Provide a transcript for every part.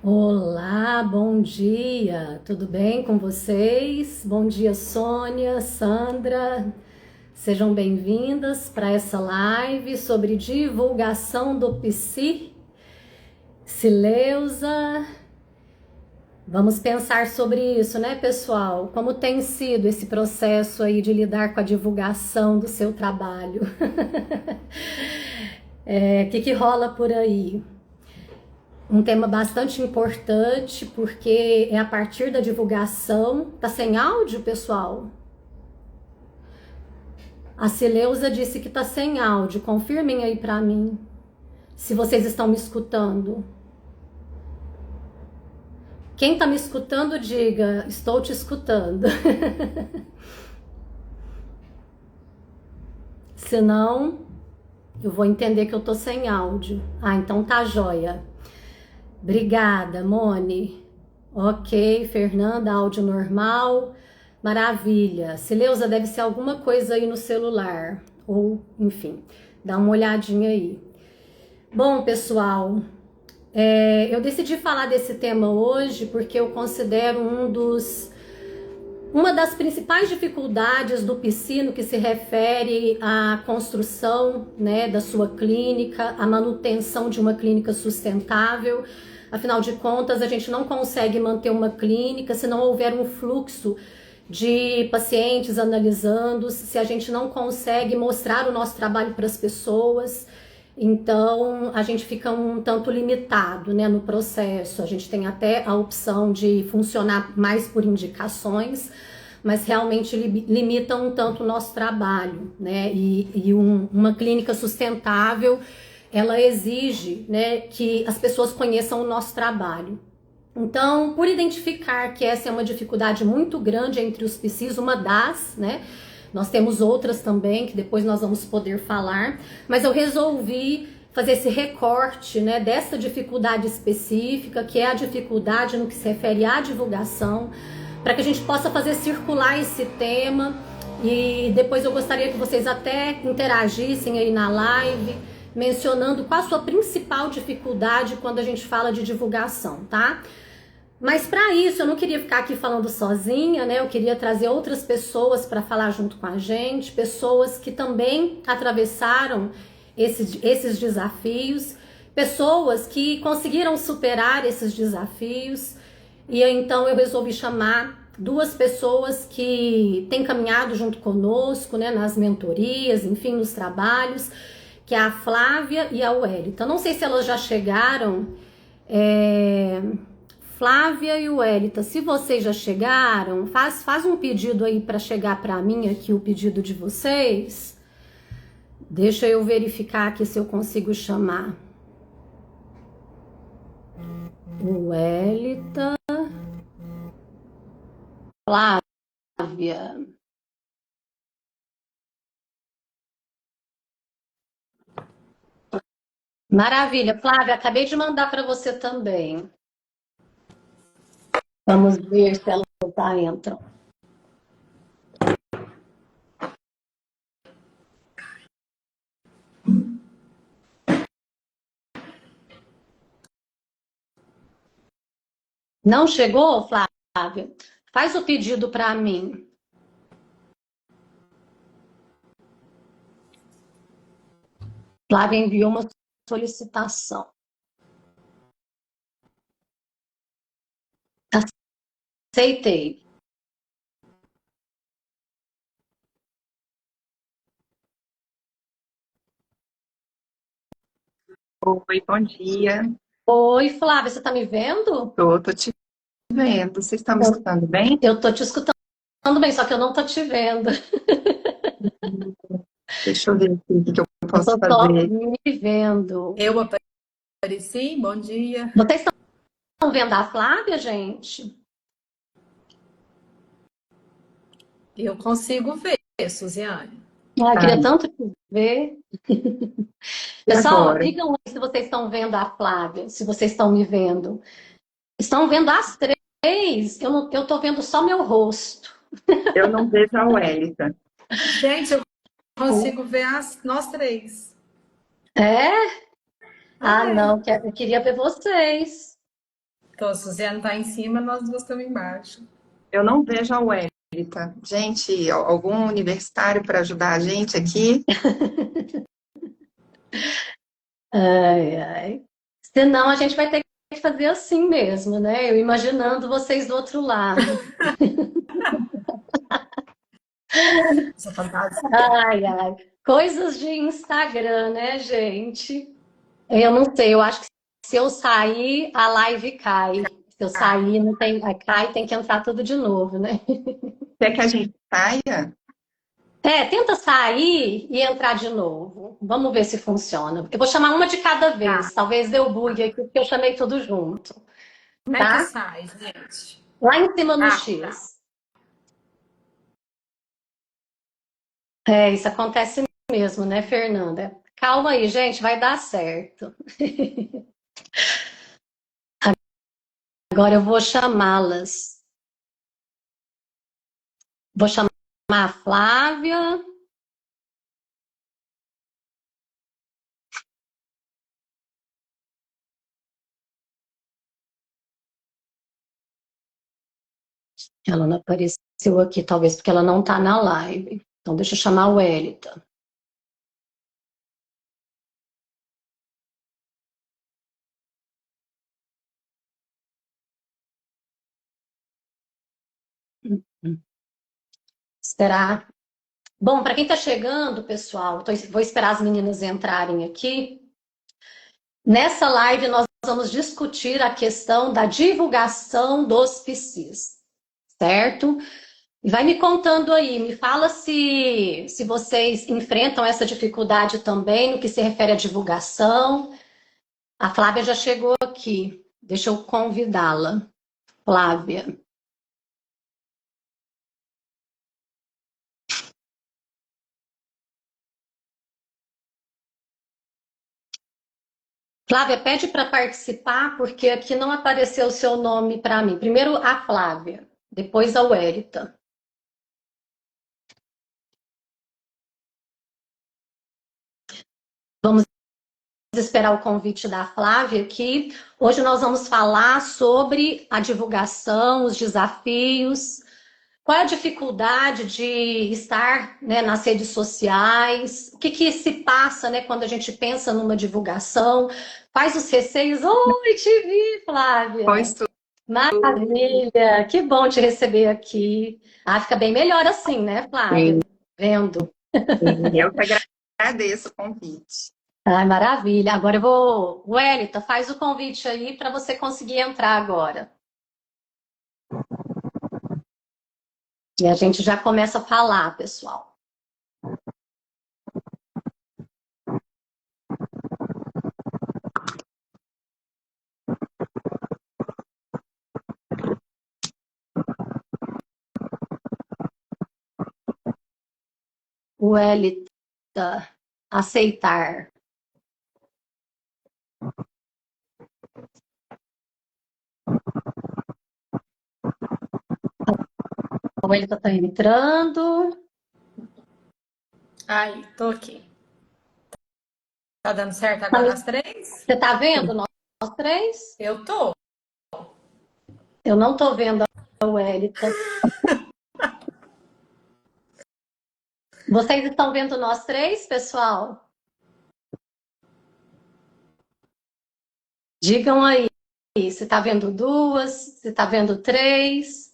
Olá, bom dia, tudo bem com vocês? Bom dia, Sônia, Sandra, sejam bem-vindas para essa live sobre divulgação do Psi. Sileuza, vamos pensar sobre isso, né, pessoal? Como tem sido esse processo aí de lidar com a divulgação do seu trabalho? O que rola por aí? Um tema bastante importante, porque é a partir da divulgação. Tá sem áudio, pessoal? A Sileuza disse que tá sem áudio. Confirmem aí para mim, se vocês estão me escutando. Quem tá me escutando, diga, estou te escutando. Senão, eu vou entender que eu tô sem áudio. Ah, então tá joia. Obrigada, Mone. Ok, Fernanda, áudio normal. Maravilha. Sileuza, deve ser alguma coisa aí no celular. Ou, enfim, dá uma olhadinha aí. Bom, pessoal, eu decidi falar desse tema hoje porque eu considero uma das principais dificuldades do Psi no que se refere à construção, né, da sua clínica, à manutenção de uma clínica sustentável. Afinal de contas, a gente não consegue manter uma clínica se não houver um fluxo de pacientes analisando, se a gente não consegue mostrar o nosso trabalho para as pessoas. Então, a gente fica um tanto limitado, né, no processo. A gente tem até a opção de funcionar mais por indicações, mas realmente limita um tanto o nosso trabalho, né? Uma clínica sustentável, ela exige, né, que as pessoas conheçam o nosso trabalho. Então, por identificar que essa é uma dificuldade muito grande entre os psis, uma das, né? Nós temos outras também, que depois nós vamos poder falar, mas eu resolvi fazer esse recorte, né, dessa dificuldade específica, que é a dificuldade no que se refere à divulgação, para que a gente possa fazer circular esse tema, e depois eu gostaria que vocês até interagissem aí na live, mencionando qual a sua principal dificuldade quando a gente fala de divulgação, tá? Mas para isso eu não queria ficar aqui falando sozinha, né? Eu queria trazer outras pessoas para falar junto com a gente, pessoas que também atravessaram esses desafios, pessoas que conseguiram superar esses desafios. E então eu resolvi chamar duas pessoas que têm caminhado junto conosco, né, nas mentorias, enfim, nos trabalhos, que é a Flávia e a Wellington. Não sei se elas já chegaram. Flávia e Wellington, se vocês já chegaram, faz um pedido aí para chegar para mim aqui, o pedido de vocês. Deixa eu verificar aqui se eu consigo chamar. O Wellington. Flávia. Maravilha, Flávia, acabei de mandar para você também. Vamos ver se ela tá entra. Não chegou, Flávia? Faz o pedido para mim. Flávia enviou uma solicitação. Aceitei. Oi, bom dia. Oi, Flávia, você tá me vendo? Tô te vendo. Você está me escutando bem? Eu tô te escutando bem, só que eu não tô te vendo. Deixa eu ver aqui o que que eu Eu posso tô só fazer. me vendo. Eu apareci, bom dia. Vocês estão vendo a Flávia, gente? Eu consigo ver, Suziane. Ah, eu Tá, queria tanto te ver. e Pessoal, agora? digam aí se vocês estão vendo a Flávia, se vocês estão me vendo. Estão vendo as três? Eu tô vendo só meu rosto. Eu não vejo a Wellington. Gente, eu consigo ver nós três. É? Ah, É, não, eu queria ver vocês. Tô, a Suzana tá em cima, nós duas estamos embaixo. Eu não vejo a Wellington. Gente, algum universitário para ajudar a gente aqui? Ai, ai. Senão a gente vai ter que fazer assim mesmo, né? Eu imaginando vocês do outro lado. Essa fantasia. Ai, ai. Coisas de Instagram, né, gente? Eu não sei, eu acho que se eu sair, a live cai. Se eu sair, não tem, aí cai, tem que entrar tudo de novo, né? Quer que a gente saia? Tenta sair e entrar de novo. Vamos ver se funciona. Eu vou chamar uma de cada vez. Talvez dê o bug aqui, porque eu chamei tudo junto, Como é que tá? sai, gente? Lá em cima no Tá. X. Isso acontece mesmo, né, Fernanda? Calma aí, gente, vai dar certo. Agora eu vou chamá-las. Vou chamar a Flávia. Ela não apareceu aqui, talvez porque ela não está na live. Então, deixa eu chamar o Elita. Esperar. Bom, para quem está chegando, pessoal, vou esperar as meninas entrarem aqui. Nessa live, nós vamos discutir a questão da divulgação dos PCs, certo? E vai me contando aí, me fala se vocês enfrentam essa dificuldade também no que se refere à divulgação. A Flávia já chegou aqui, deixa eu convidá-la. Flávia. Flávia, pede para participar, porque aqui não apareceu o seu nome para mim. Primeiro a Flávia, depois a Wérita. Vamos esperar o convite da Flávia aqui. Hoje nós vamos falar sobre a divulgação, os desafios, qual é a dificuldade de estar, né, nas redes sociais, o que se passa, né, quando a gente pensa numa divulgação, quais os receios. Oi, te vi, Flávia! Pois tudo. Maravilha! Que bom te receber aqui. Ah, fica bem melhor assim, né, Flávia? Vendo. Eu que agradeço o convite. Ai, maravilha. Agora eu vou. Wellington, faz o convite aí para você conseguir entrar agora. E a gente já começa a falar, pessoal. Wellington, aceitar. O Wellington está entrando. Aí, tô aqui. Tá dando certo agora as três? Você está vendo nós três? Eu tô. Eu não estou vendo a Wellington. Vocês estão vendo nós três, pessoal? Digam aí se está vendo duas, se está vendo três.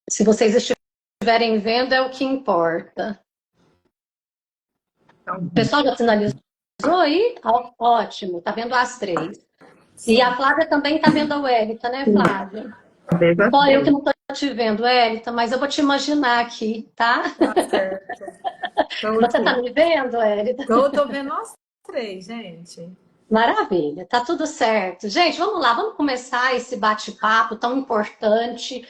Se vocês estiverem vendo, é o que importa. O pessoal já finalizou aí? Ótimo, tá vendo as três. E a Flávia também tá vendo a Wellington, né, Flávia? Só eu que não tô te vendo, Wellington, mas eu vou te imaginar aqui, tá? Tá certo. Você tá me vendo, Wellington? Tô vendo nós três, gente. Maravilha, tá tudo certo. Gente, vamos lá, vamos começar esse bate-papo tão importante.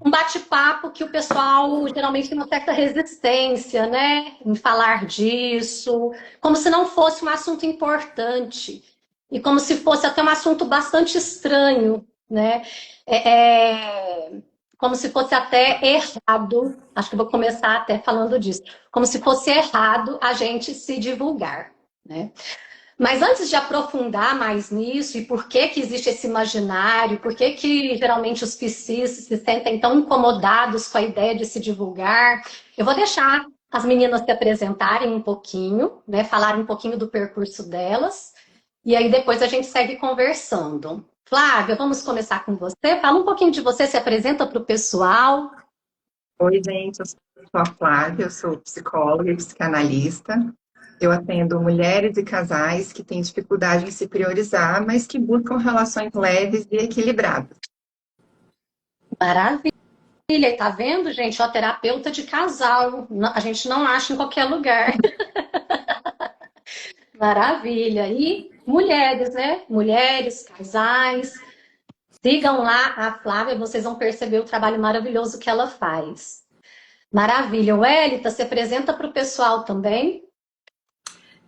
Um bate-papo que o pessoal geralmente tem uma certa resistência, né, em falar disso, como se não fosse um assunto importante e como se fosse até um assunto bastante estranho, né? Como se fosse até errado. Acho que eu vou começar até falando disso, como se fosse errado a gente se divulgar, né? Mas antes de aprofundar mais nisso e por que que existe esse imaginário, por que que geralmente os psis se sentem tão incomodados com a ideia de se divulgar, eu vou deixar as meninas se apresentarem um pouquinho, né, falarem um pouquinho do percurso delas, e aí depois a gente segue conversando. Flávia, vamos começar com você. Fala um pouquinho de você, se apresenta para o pessoal. Oi, gente, eu sou a Flávia, eu sou psicóloga e psicanalista. Eu atendo mulheres e casais que têm dificuldade em se priorizar, mas que buscam relações leves e equilibradas. Maravilha. E tá vendo, gente? Ó, terapeuta de casal. A gente não acha em qualquer lugar. Maravilha. E mulheres, né? Mulheres, casais. Sigam lá a Flávia, vocês vão perceber o trabalho maravilhoso que ela faz. Maravilha. Wellington, se apresenta para o pessoal também.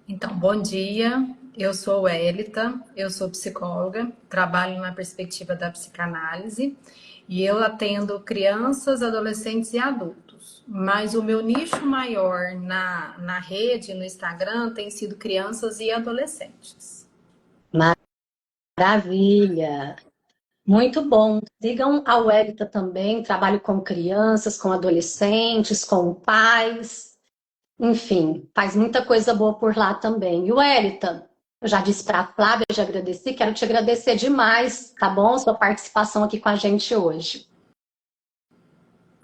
Então, bom dia. Eu sou Wélita, eu sou psicóloga, trabalho na perspectiva da psicanálise e eu atendo crianças, adolescentes e adultos. Mas o meu nicho maior na rede, no Instagram, tem sido crianças e adolescentes. Maravilha. Muito bom. Sigam a Wellington também, trabalho com crianças, com adolescentes, com pais. Enfim, faz muita coisa boa por lá também. E Wellington, eu já disse para a Flávia, já agradeci, quero te agradecer demais, tá bom? Sua participação aqui com a gente hoje.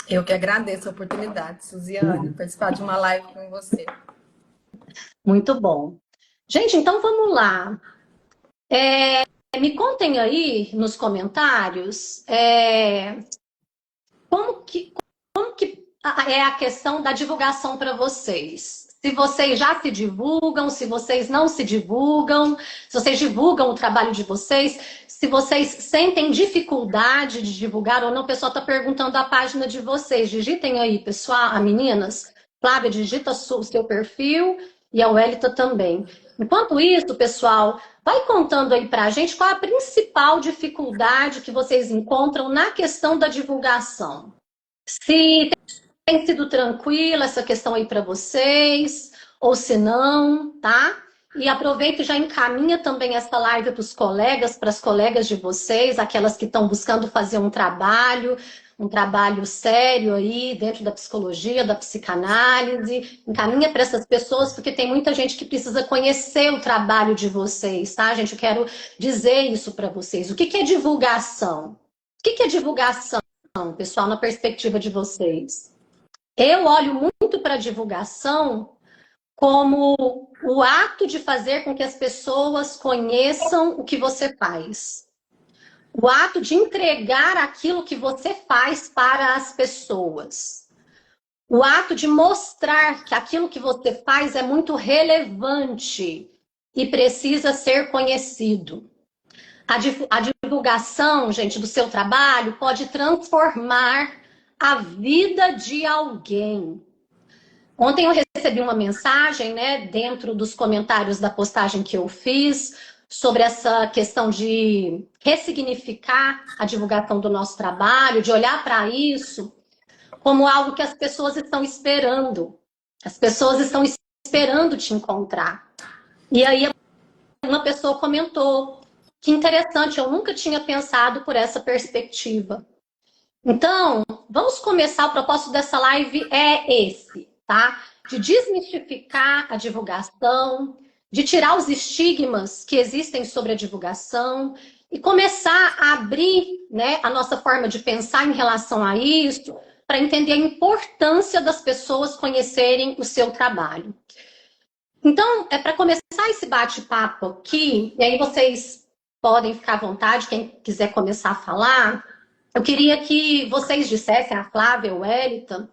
Eu que agradeço a oportunidade, Suziane, participar de uma live com você. Muito bom. Gente, então vamos lá. Me contem aí nos comentários como que é a questão da divulgação para vocês. Se vocês já se divulgam, se vocês não se divulgam, se vocês divulgam o trabalho de vocês, se vocês sentem dificuldade de divulgar ou não. O pessoal está perguntando a página de vocês. Digitem aí, pessoal, meninas. Flávia, digita o seu perfil e a Wellington também. Enquanto isso, pessoal, vai contando aí pra gente qual a principal dificuldade que vocês encontram na questão da divulgação. Se tem sido tranquila essa questão aí para vocês, ou se não, tá? E aproveita e já encaminha também essa live para os colegas, para as colegas de vocês, aquelas que estão buscando fazer um trabalho sério aí dentro da psicologia, da psicanálise. Encaminha para essas pessoas, porque tem muita gente que precisa conhecer o trabalho de vocês, tá, gente? Eu quero dizer isso para vocês. O que é divulgação? O que é divulgação, pessoal, na perspectiva de vocês? Eu olho muito para a divulgação como o ato de fazer com que as pessoas conheçam o que você faz. O ato de entregar aquilo que você faz para as pessoas. O ato de mostrar que aquilo que você faz é muito relevante e precisa ser conhecido. A divulgação, gente, do seu trabalho pode transformar a vida de alguém. Ontem eu recebi uma mensagem, né, dentro dos comentários da postagem que eu fiz, sobre essa questão de ressignificar a divulgação do nosso trabalho, de olhar para isso como algo que as pessoas estão esperando. As pessoas estão esperando te encontrar. E aí uma pessoa comentou, que interessante, eu nunca tinha pensado por essa perspectiva. Então, vamos começar, o propósito dessa live é esse, tá? De desmistificar a divulgação, de tirar os estigmas que existem sobre a divulgação e começar a abrir, né, a nossa forma de pensar em relação a isso, para entender a importância das pessoas conhecerem o seu trabalho. Então, para começar esse bate-papo aqui, e aí vocês podem ficar à vontade, quem quiser começar a falar, eu queria que vocês dissessem, a Flávia, o Wellington,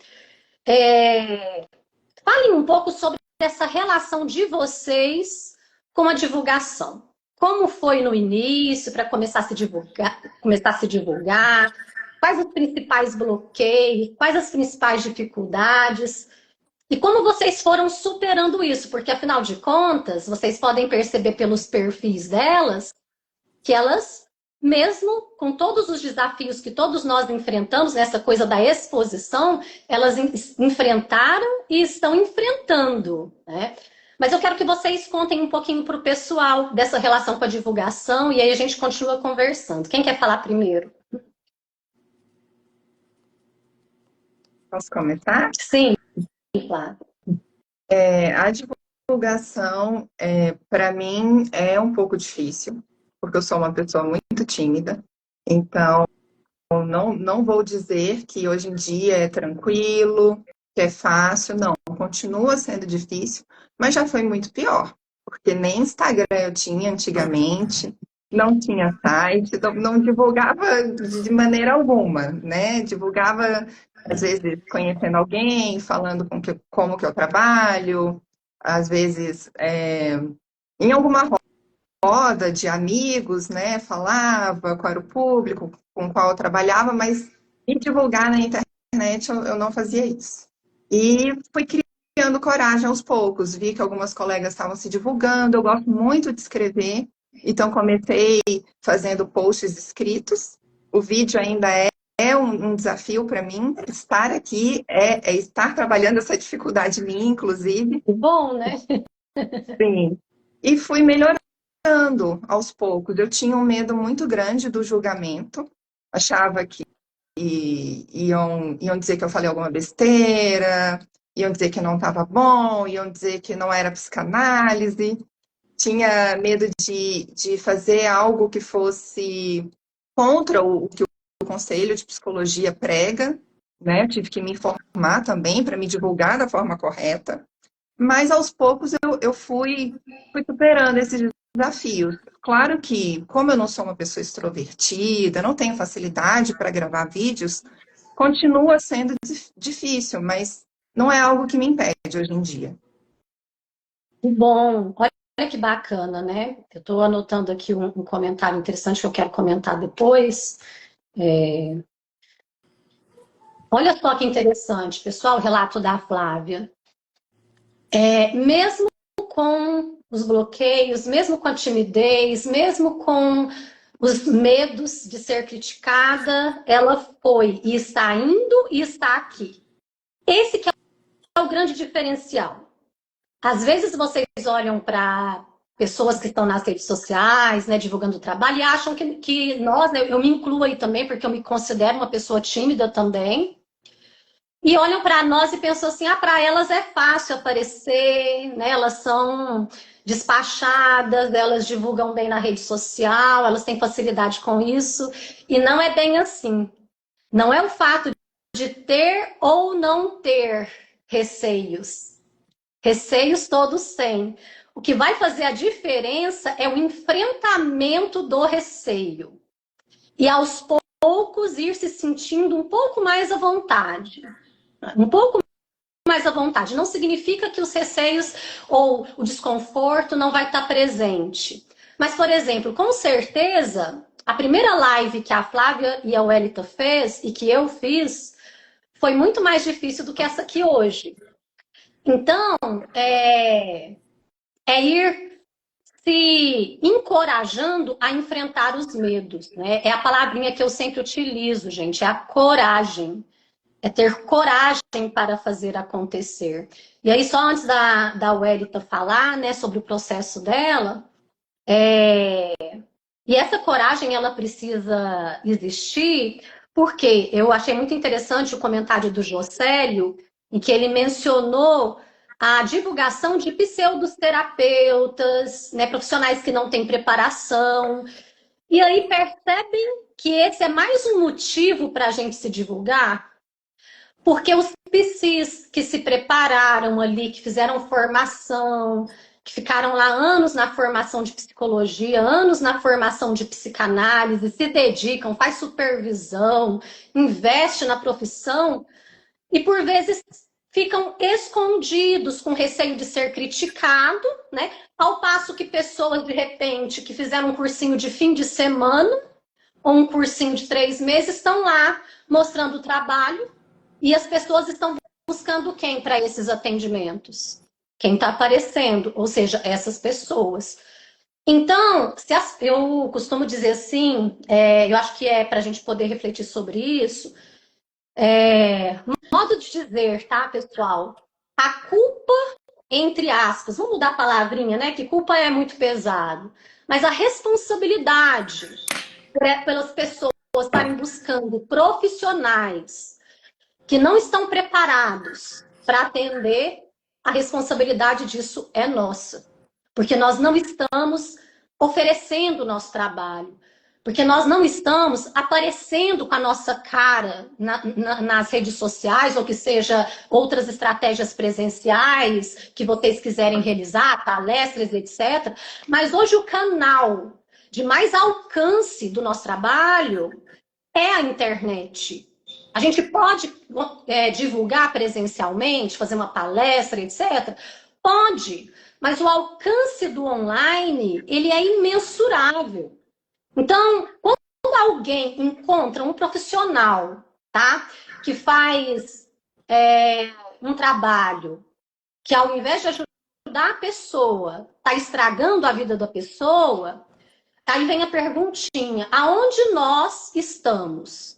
falem um pouco sobre essa relação de vocês com a divulgação. Como foi no início, para começar a se divulgar, quais os principais bloqueios, quais as principais dificuldades, e como vocês foram superando isso, porque afinal de contas, vocês podem perceber pelos perfis delas, que elas, mesmo com todos os desafios que todos nós enfrentamos, nessa coisa da exposição, elas enfrentaram e estão enfrentando, né? Mas eu quero que vocês contem um pouquinho para o pessoal dessa relação com a divulgação e aí a gente continua conversando. Quem quer falar primeiro? Posso começar? Sim, claro. A divulgação, para mim, é um pouco difícil, porque eu sou uma pessoa muito tímida. Então, não vou dizer que hoje em dia é tranquilo, que é fácil, não. Continua sendo difícil, mas já foi muito pior, porque nem Instagram eu tinha antigamente, não tinha site, não divulgava de maneira alguma, né? Divulgava, às vezes, conhecendo alguém, falando como que eu trabalho, às vezes, em alguma roda de amigos, né? Falava qual era o público com o qual eu trabalhava, mas me divulgar na internet eu não fazia isso. E fui criando coragem aos poucos, vi que algumas colegas estavam se divulgando, eu gosto muito de escrever, então comecei fazendo posts escritos. O vídeo ainda é um desafio para mim, estar aqui é estar trabalhando essa dificuldade minha, inclusive. Bom, né? Sim. E fui melhorando aos poucos. Eu tinha um medo muito grande do julgamento, achava que iam dizer que eu falei alguma besteira, iam dizer que não estava bom, iam dizer que não era psicanálise. Tinha medo de fazer algo que fosse contra o que o Conselho de Psicologia prega, né? Eu tive que me informar também para me divulgar da forma correta. Mas aos poucos eu fui superando esses desafios. Claro que, como eu não sou uma pessoa extrovertida, não tenho facilidade para gravar vídeos, continua sendo difícil, mas não é algo que me impede hoje em dia. Bom, olha que bacana, né? Eu estou anotando aqui um comentário interessante que eu quero comentar depois. Olha só que interessante, pessoal, o relato da Flávia. Mesmo com os bloqueios, mesmo com a timidez, mesmo com os medos de ser criticada, ela foi e está indo e está aqui. Esse que é o grande diferencial. Às vezes vocês olham para pessoas que estão nas redes sociais, né, divulgando o trabalho, e acham que nós, né, eu me incluo aí também, porque eu me considero uma pessoa tímida também, e olham para nós e pensam assim, para elas é fácil aparecer, né? Elas são despachadas, elas divulgam bem na rede social, elas têm facilidade com isso, e não é bem assim. Não é o fato de ter ou não ter receios. Receios todos têm. O que vai fazer a diferença é o enfrentamento do receio. E aos poucos ir se sentindo um pouco mais à vontade. Um pouco mais à vontade. Não significa que os receios ou o desconforto não vai estar presente. Mas, por exemplo, com certeza, a primeira live que a Flávia e a Welita fez e que eu fiz foi muito mais difícil do que essa aqui hoje. Então, ir se encorajando a enfrentar os medos, né? É a palavrinha que eu sempre utilizo, gente, é a coragem. É ter coragem para fazer acontecer. E aí, só antes da Welita falar, né, sobre o processo dela, e essa coragem, ela precisa existir, porque eu achei muito interessante o comentário do Jocélio, em que ele mencionou a divulgação de pseudoterapeutas, né, profissionais que não têm preparação, e aí percebem que esse é mais um motivo para a gente se divulgar, porque os psis que se prepararam ali, que fizeram formação, que ficaram lá anos na formação de psicologia, anos na formação de psicanálise, se dedicam, faz supervisão, investe na profissão e por vezes ficam escondidos com receio de ser criticado, né? Ao passo que pessoas, de repente, que fizeram um cursinho de fim de semana ou um cursinho de 3 meses, estão lá mostrando o trabalho. E as pessoas estão buscando quem para esses atendimentos? Quem está aparecendo, ou seja, essas pessoas. Então, eu costumo dizer assim, eu acho que é para a gente poder refletir sobre isso, modo de dizer, tá, pessoal? A culpa entre aspas, vamos mudar a palavrinha, né? Que culpa é muito pesado. Mas a responsabilidade pelas pessoas estarem buscando profissionais que não estão preparados para atender, a responsabilidade disso é nossa. Porque nós não estamos oferecendo o nosso trabalho. Porque nós não estamos aparecendo com a nossa cara nas redes sociais, ou que seja outras estratégias presenciais que vocês quiserem realizar, palestras, etc. Mas hoje o canal de mais alcance do nosso trabalho é a internet. A gente pode divulgar presencialmente, fazer uma palestra, etc. Pode, mas o alcance do online, ele é imensurável. Então, quando alguém encontra um profissional, tá, que faz um trabalho que ao invés de ajudar a pessoa, está estragando a vida da pessoa, aí vem a perguntinha, aonde nós estamos?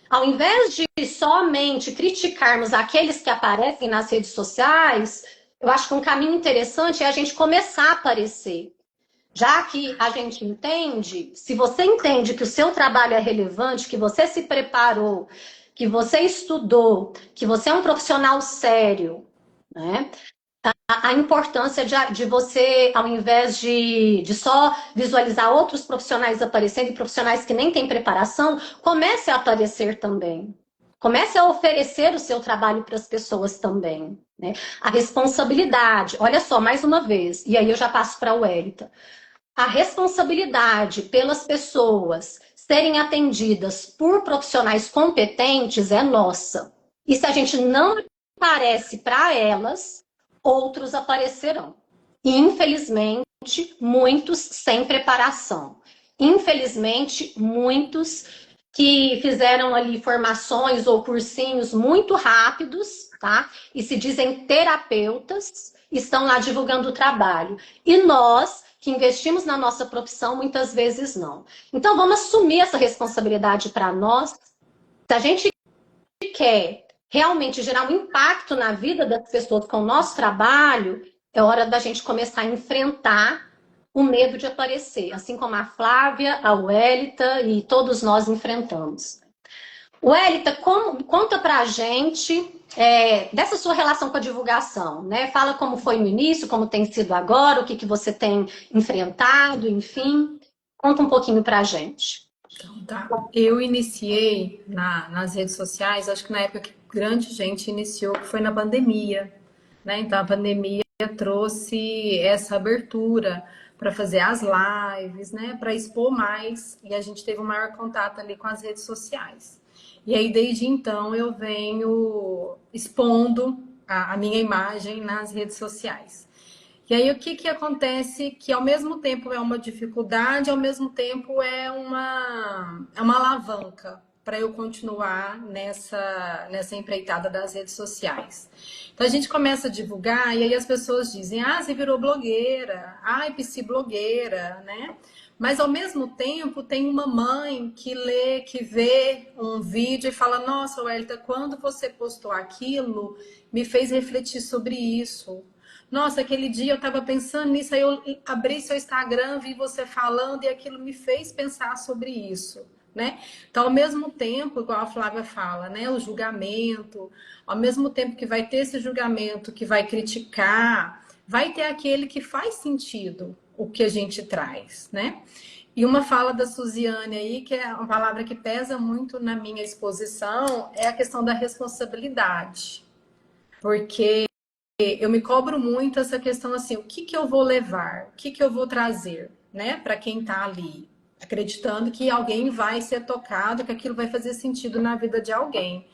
Ao invés de somente criticarmos aqueles que aparecem nas redes sociais, eu acho que um caminho interessante é a gente começar a aparecer. Já que a gente entende, se você entende que o seu trabalho é relevante, que você se preparou, que você estudou, que você é um profissional sério, né? A importância de você, ao invés de só visualizar outros profissionais aparecendo e profissionais que nem têm preparação, comece a aparecer também. Comece a oferecer o seu trabalho para as pessoas também, né? A responsabilidade, olha só, mais uma vez, e aí eu já passo para o Wellington. A responsabilidade pelas pessoas serem atendidas por profissionais competentes é nossa. E se a gente não aparece para elas, outros aparecerão. E, infelizmente, muitos sem preparação. Infelizmente, muitos que fizeram ali formações ou cursinhos muito rápidos, tá? E se dizem terapeutas, estão lá divulgando o trabalho. E nós, que investimos na nossa profissão, muitas vezes não. Então, vamos assumir essa responsabilidade para nós. Se a gente quer realmente gerar um impacto na vida das pessoas com o nosso trabalho, é hora da gente começar a enfrentar o medo de aparecer, assim como a Flávia, a Welita e todos nós enfrentamos. Welita, conta pra gente dessa sua relação com a divulgação, né? Fala como foi no início, como tem sido agora, o que você tem enfrentado, enfim. Conta um pouquinho pra gente. Então, tá. Eu iniciei nas redes sociais, acho que na época que grande gente iniciou, que foi na pandemia, né? Então, a pandemia trouxe essa abertura para fazer as lives, né? Para expor mais, e a gente teve um maior contato ali com as redes sociais. E aí, desde então, eu venho expondo a minha imagem nas redes sociais. E aí, o que acontece que, ao mesmo tempo, é uma dificuldade, ao mesmo tempo, é uma alavanca para eu continuar nessa empreitada das redes sociais. Então, a gente começa a divulgar e aí as pessoas dizem, você virou blogueira, é psiblogueira, né? Mas, ao mesmo tempo, tem uma mãe que lê, que vê um vídeo e fala, nossa, Welita, quando você postou aquilo, me fez refletir sobre isso. Nossa, aquele dia eu estava pensando nisso, aí eu abri seu Instagram, vi você falando e aquilo me fez pensar sobre isso, né? Então, ao mesmo tempo, igual a Flávia fala, né? O julgamento, ao mesmo tempo que vai ter esse julgamento, que vai criticar, vai ter aquele que faz sentido o que a gente traz, né? E uma fala da Suziane aí, que é uma palavra que pesa muito na minha exposição, é a questão da responsabilidade. Porque eu me cobro muito essa questão assim, o que eu vou levar? O que eu vou trazer, né? Para quem está ali, acreditando que alguém vai ser tocado, que aquilo vai fazer sentido na vida de alguém.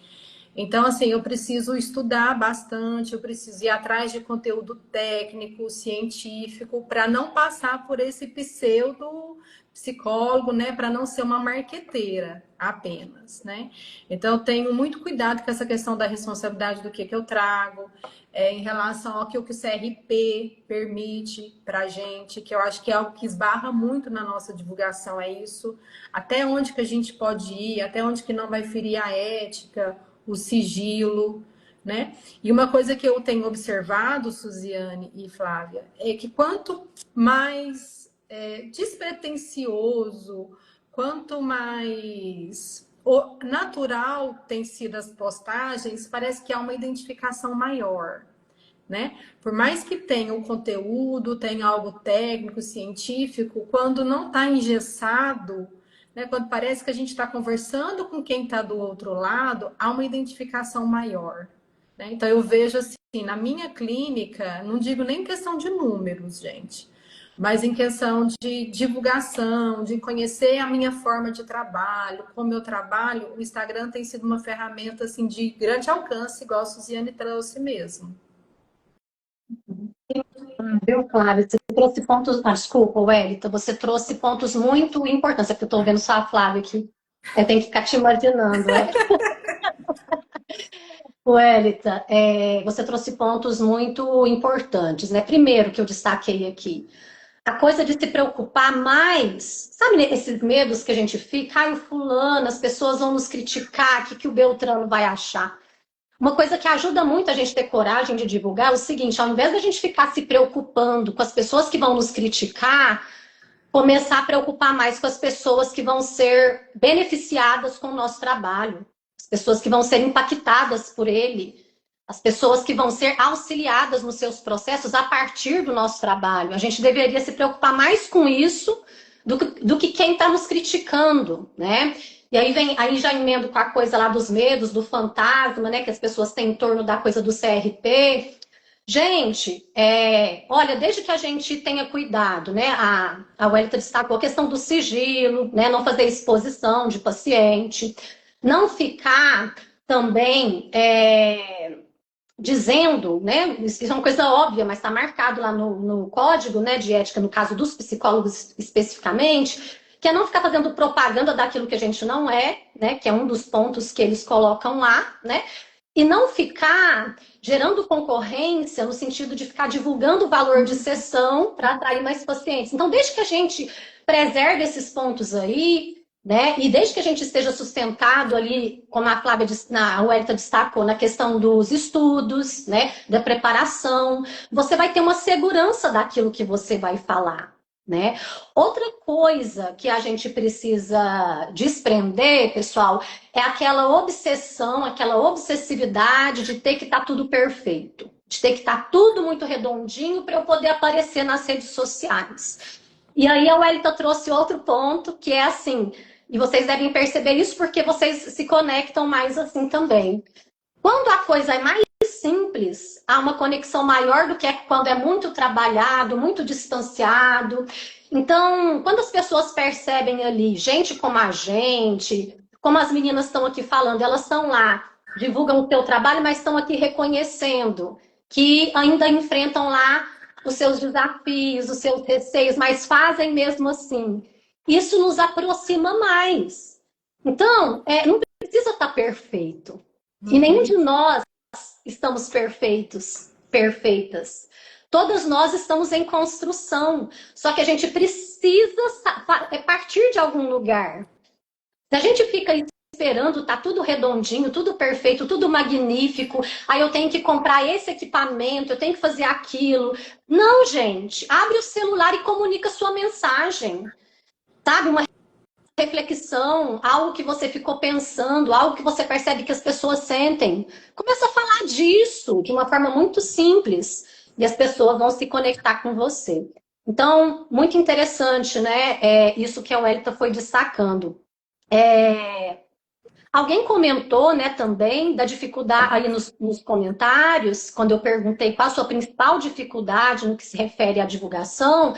Então, assim, eu preciso estudar bastante, eu preciso ir atrás de conteúdo técnico, científico, para não passar por esse pseudo psicólogo, né? Para não ser uma marqueteira apenas, né? Então, eu tenho muito cuidado com essa questão da responsabilidade do que eu trago, em relação ao que o CRP permite para a gente, que eu acho que é algo que esbarra muito na nossa divulgação, é isso. Até onde que a gente pode ir, até onde que não vai ferir a ética, o sigilo. né? E uma coisa que eu tenho observado, Suziane e Flávia, é que quanto mais despretensioso, quanto mais natural tem sido as postagens, parece que há uma identificação maior, né? Por mais que tenha o conteúdo, tenha algo técnico, científico, quando não está engessado, né? Quando parece que a gente está conversando com quem está do outro lado, há uma identificação maior, né? Então eu vejo assim, na minha clínica, não digo nem questão de números, gente, mas em questão de divulgação, de conhecer a minha forma de trabalho, como eu trabalho, o Instagram tem sido uma ferramenta assim de grande alcance, igual a Suziane trouxe mesmo. Viu, Flávia? Você trouxe pontos. Ah, desculpa, Wellington, você trouxe pontos muito importantes. É porque eu estou vendo só a Flávia aqui. Eu tenho que ficar te imaginando, Wellington, você trouxe pontos muito importantes, né? Primeiro que eu destaquei aqui, a coisa de se preocupar mais, sabe, né, esses medos que a gente fica, ai, o fulano, as pessoas vão nos criticar, o que o Beltrano vai achar? Uma coisa que ajuda muito a gente ter coragem de divulgar é o seguinte, ao invés da gente ficar se preocupando com as pessoas que vão nos criticar, começar a preocupar mais com as pessoas que vão ser beneficiadas com o nosso trabalho, as pessoas que vão ser impactadas por ele, as pessoas que vão ser auxiliadas nos seus processos a partir do nosso trabalho. A gente deveria se preocupar mais com isso do que quem está nos criticando, né? E aí já emendo com a coisa lá dos medos, do fantasma, né? Que as pessoas têm em torno da coisa do CRP. Gente, olha, desde que a gente tenha cuidado, né? A Wellington destacou a questão do sigilo, né? Não fazer exposição de paciente, não ficar também dizendo, né? Isso é uma coisa óbvia, mas está marcado lá no código, né, de ética, no caso dos psicólogos especificamente, que é não ficar fazendo propaganda daquilo que a gente não é, né? Que é um dos pontos que eles colocam lá, né? E não ficar gerando concorrência no sentido de ficar divulgando o valor de sessão para atrair mais pacientes. Então, desde que a gente preserve esses pontos aí, né, e desde que a gente esteja sustentado ali, como a Flávia, a Wellington destacou, na questão dos estudos, né, da preparação, você vai ter uma segurança daquilo que você vai falar. Né? Outra coisa que a gente precisa desprender, pessoal, é aquela obsessão, aquela obsessividade de ter que estar tudo perfeito, de ter que estar tudo muito redondinho para eu poder aparecer nas redes sociais. E aí a Wellington trouxe outro ponto, que é assim, e vocês devem perceber isso porque vocês se conectam mais assim também. Quando a coisa é mais simples, há uma conexão maior do que quando é muito trabalhado, muito distanciado. Então, quando as pessoas percebem ali, gente como a gente, como as meninas estão aqui falando, elas estão lá, divulgam o teu trabalho, mas estão aqui reconhecendo que ainda enfrentam lá os seus desafios, os seus receios, mas fazem mesmo assim. Isso nos aproxima mais. Então, não precisa estar perfeito. E nenhum de nós estamos perfeitos, perfeitas. Todas nós estamos em construção. Só que a gente precisa partir de algum lugar. Se a gente fica esperando, tá tudo redondinho, tudo perfeito, tudo magnífico, aí eu tenho que comprar esse equipamento, eu tenho que fazer aquilo. Não, gente. Abre o celular e comunica sua mensagem. Sabe? Uma reflexão, algo que você ficou pensando, algo que você percebe que as pessoas sentem. Começa a falar disso de uma forma muito simples e as pessoas vão se conectar com você. Então, muito interessante, né? Isso que a Wellington foi destacando. Alguém comentou, né, também da dificuldade aí nos comentários, quando eu perguntei qual a sua principal dificuldade no que se refere à divulgação.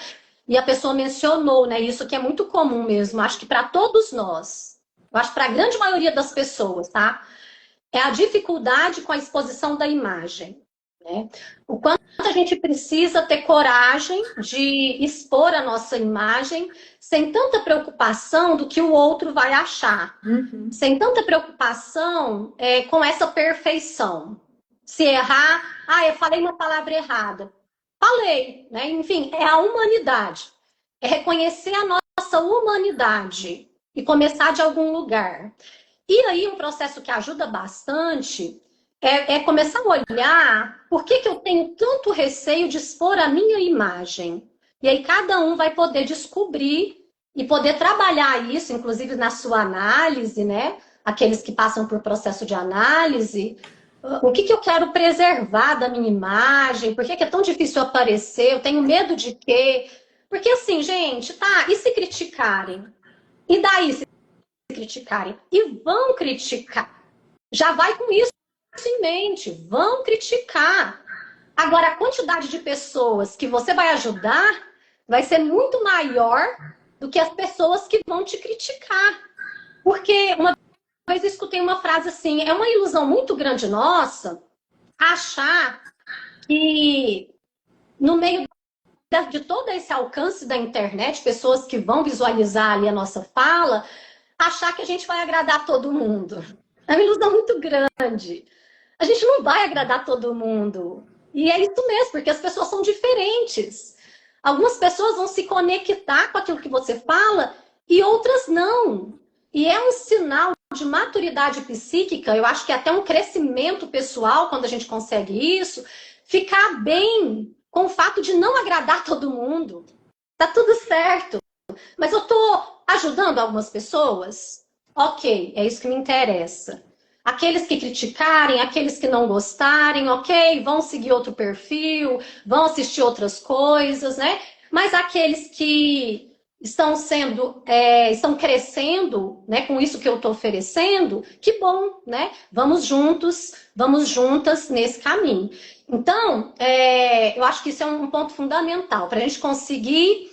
E a pessoa mencionou, né? Isso que é muito comum mesmo. Acho que para todos nós, eu acho que para a grande maioria das pessoas, tá? É a dificuldade com a exposição da imagem, né? O quanto a gente precisa ter coragem de expor a nossa imagem sem tanta preocupação do que o outro vai achar. Sem tanta preocupação com essa perfeição. Se errar, eu falei uma palavra errada. Falei, né? Enfim, é a humanidade. É reconhecer a nossa humanidade e começar de algum lugar. E aí, um processo que ajuda bastante é começar a olhar por que eu tenho tanto receio de expor a minha imagem. E aí cada um vai poder descobrir e poder trabalhar isso, inclusive na sua análise, né? Aqueles que passam por processo de análise, o que eu quero preservar da minha imagem, por que é tão difícil aparecer, eu tenho medo de quê? Porque assim, gente, tá, e se criticarem? E daí se criticarem? E vão criticar. Já vai com isso em mente, vão criticar. Agora, a quantidade de pessoas que você vai ajudar vai ser muito maior do que as pessoas que vão te criticar. Porque uma vez eu escutei uma frase assim, é uma ilusão muito grande nossa achar que no meio de todo esse alcance da internet, pessoas que vão visualizar ali a nossa fala, achar que a gente vai agradar todo mundo. É uma ilusão muito grande. A gente não vai agradar todo mundo. E é isso mesmo, porque as pessoas são diferentes. Algumas pessoas vão se conectar com aquilo que você fala e outras não. E é um sinal de maturidade psíquica, eu acho que é até um crescimento pessoal, quando a gente consegue isso, ficar bem com o fato de não agradar todo mundo. Tá tudo certo. Mas eu tô ajudando algumas pessoas? Ok, é isso que me interessa. Aqueles que criticarem, aqueles que não gostarem, ok, vão seguir outro perfil, vão assistir outras coisas, né? Mas aqueles que estão crescendo, né, com isso que eu estou oferecendo, que bom, né? Vamos juntos, vamos juntas nesse caminho. Então, eu acho que isso é um ponto fundamental para a gente conseguir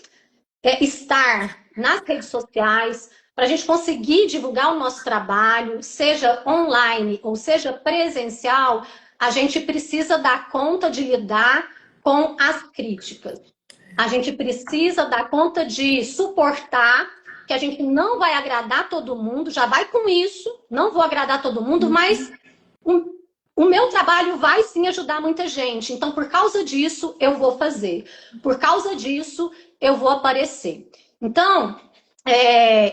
estar nas redes sociais, para a gente conseguir divulgar o nosso trabalho, seja online ou seja presencial, a gente precisa dar conta de lidar com as críticas. A gente precisa dar conta de suportar que a gente não vai agradar todo mundo, já vai com isso, não vou agradar todo mundo, mas o meu trabalho vai sim ajudar muita gente. Então, por causa disso, eu vou fazer. Por causa disso, eu vou aparecer. Então,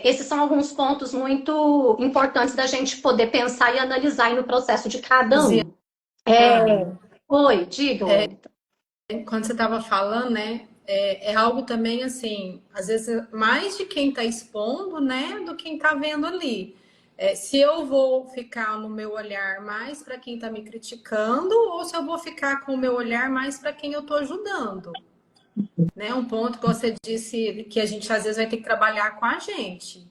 esses são alguns pontos muito importantes da gente poder pensar e analisar aí no processo de cada um. Oi, diga, Wellington. Quando você estava falando, né? É algo também assim, às vezes mais de quem está expondo, né, do quem está vendo ali. Se eu vou ficar no meu olhar mais para quem está me criticando, ou se eu vou ficar com o meu olhar mais para quem eu estou ajudando. Né? Um ponto que você disse que a gente às vezes vai ter que trabalhar com a gente.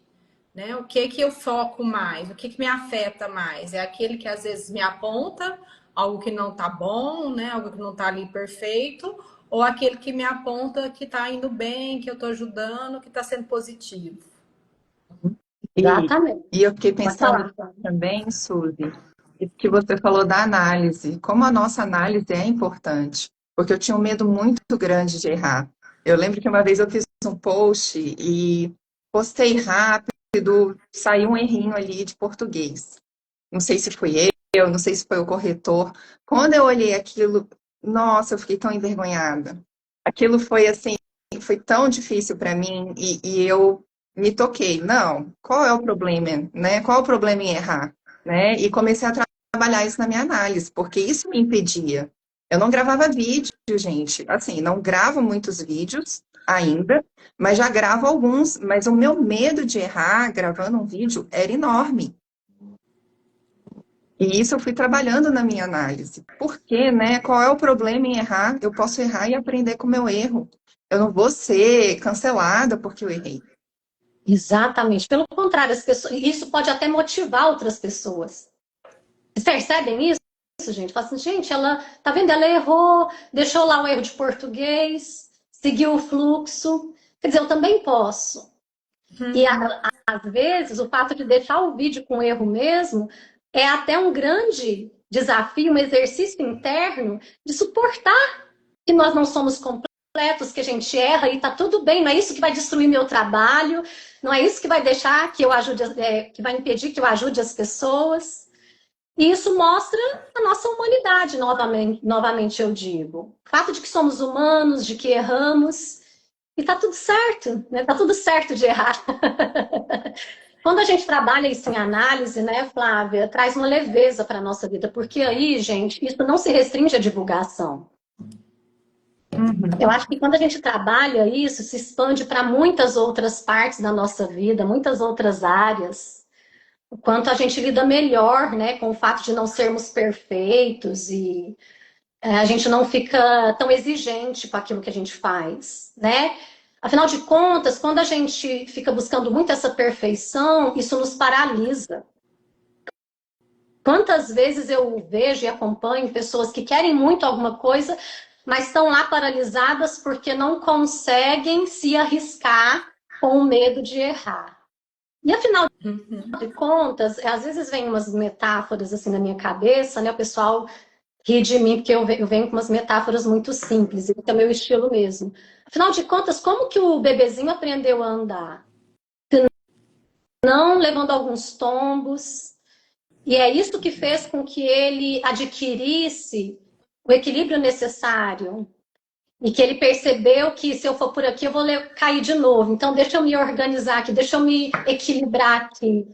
Né? O que eu foco mais? O que me afeta mais? É aquele que às vezes me aponta algo que não tá bom, né? Algo que não tá ali perfeito, ou aquele que me aponta que tá indo bem, que eu tô ajudando, que tá sendo positivo. Exatamente. E eu fiquei pensando também, Suzy, isso que você falou da análise, como a nossa análise é importante, porque eu tinha um medo muito grande de errar. Eu lembro que uma vez eu fiz um post e postei rápido, saiu um errinho ali de português. Não sei se foi eu, não sei se foi o corretor. Quando eu olhei aquilo, nossa, eu fiquei tão envergonhada. Aquilo foi assim, foi tão difícil para mim e eu me toquei. Não, qual é o problema, né? Qual é o problema em errar, né? E comecei a trabalhar isso na minha análise, porque isso me impedia. Eu não gravava vídeo, gente. Assim, não gravo muitos vídeos ainda, mas já gravo alguns. Mas o meu medo de errar gravando um vídeo era enorme. E isso eu fui trabalhando na minha análise. Por quê, né? Qual é o problema em errar? Eu posso errar e aprender com o meu erro. Eu não vou ser cancelada porque eu errei. Exatamente. Pelo contrário, isso pode até motivar outras pessoas. Vocês percebem isso, gente? Fala assim, gente, ela, tá vendo? Ela errou, deixou lá o erro de português, seguiu o fluxo. Quer dizer, eu também posso. E às vezes o fato de deixar o vídeo com erro mesmo é até um grande desafio, um exercício interno de suportar que nós não somos completos, que a gente erra e tá tudo bem, não é isso que vai destruir meu trabalho, não é isso que vai deixar que eu ajude, que vai impedir que eu ajude as pessoas. E isso mostra a nossa humanidade, novamente eu digo. O fato de que somos humanos, de que erramos, e tá tudo certo, né? Tá tudo certo de errar. Quando a gente trabalha isso em análise, né, Flávia, traz uma leveza para a nossa vida, porque aí, gente, isso não se restringe à divulgação. Eu acho que quando a gente trabalha isso, se expande para muitas outras partes da nossa vida, muitas outras áreas. O quanto a gente lida melhor, né, com o fato de não sermos perfeitos e a gente não fica tão exigente com aquilo que a gente faz, né? Afinal de contas, quando a gente fica buscando muito essa perfeição, isso nos paralisa. Quantas vezes eu vejo e acompanho pessoas que querem muito alguma coisa, mas estão lá paralisadas porque não conseguem se arriscar com o medo de errar. E afinal de contas, às vezes vem umas metáforas assim na minha cabeça, né? O pessoal ri de mim porque eu venho com umas metáforas muito simples, e é o meu estilo mesmo. Afinal de contas, como que o bebezinho aprendeu a andar? Não levando alguns tombos. E é isso que fez com que ele adquirisse o equilíbrio necessário. E que ele percebeu que se eu for por aqui, eu vou cair de novo. Então, deixa eu me organizar aqui, deixa eu me equilibrar aqui.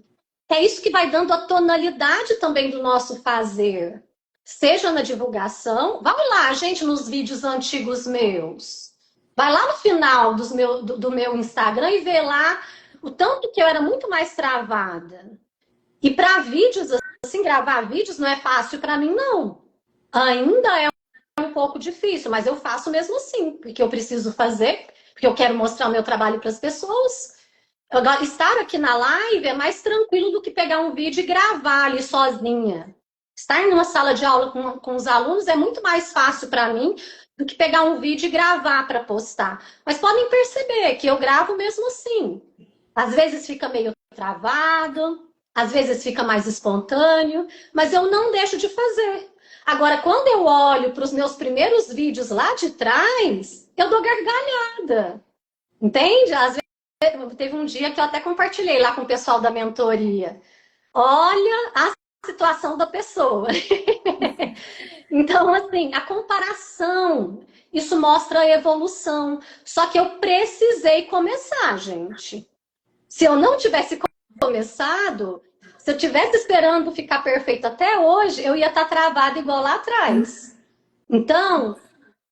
É isso que vai dando a tonalidade também do nosso fazer. Seja na divulgação, vai lá, gente, nos vídeos antigos meus. Vai lá no final do meu Instagram e vê lá o tanto que eu era muito mais travada. E para vídeos, assim, gravar vídeos não é fácil para mim, não. Ainda é um pouco difícil, mas eu faço mesmo assim, porque eu preciso fazer, porque eu quero mostrar o meu trabalho para as pessoas. Agora, estar aqui na live é mais tranquilo do que pegar um vídeo e gravar ali sozinha. Estar em uma sala de aula com os alunos é muito mais fácil para mim do que pegar um vídeo e gravar para postar. Mas podem perceber que eu gravo mesmo assim. Às vezes fica meio travado, às vezes fica mais espontâneo, mas eu não deixo de fazer. Agora, quando eu olho para os meus primeiros vídeos lá de trás, eu dou gargalhada. Entende? Às vezes teve um dia que eu até compartilhei lá com o pessoal da mentoria. Olha a situação da pessoa. Então, assim, a comparação, isso mostra a evolução. Só que eu precisei começar, gente. Se eu não tivesse começado, se eu tivesse esperando ficar perfeito até hoje, eu ia estar travada igual lá atrás. Então,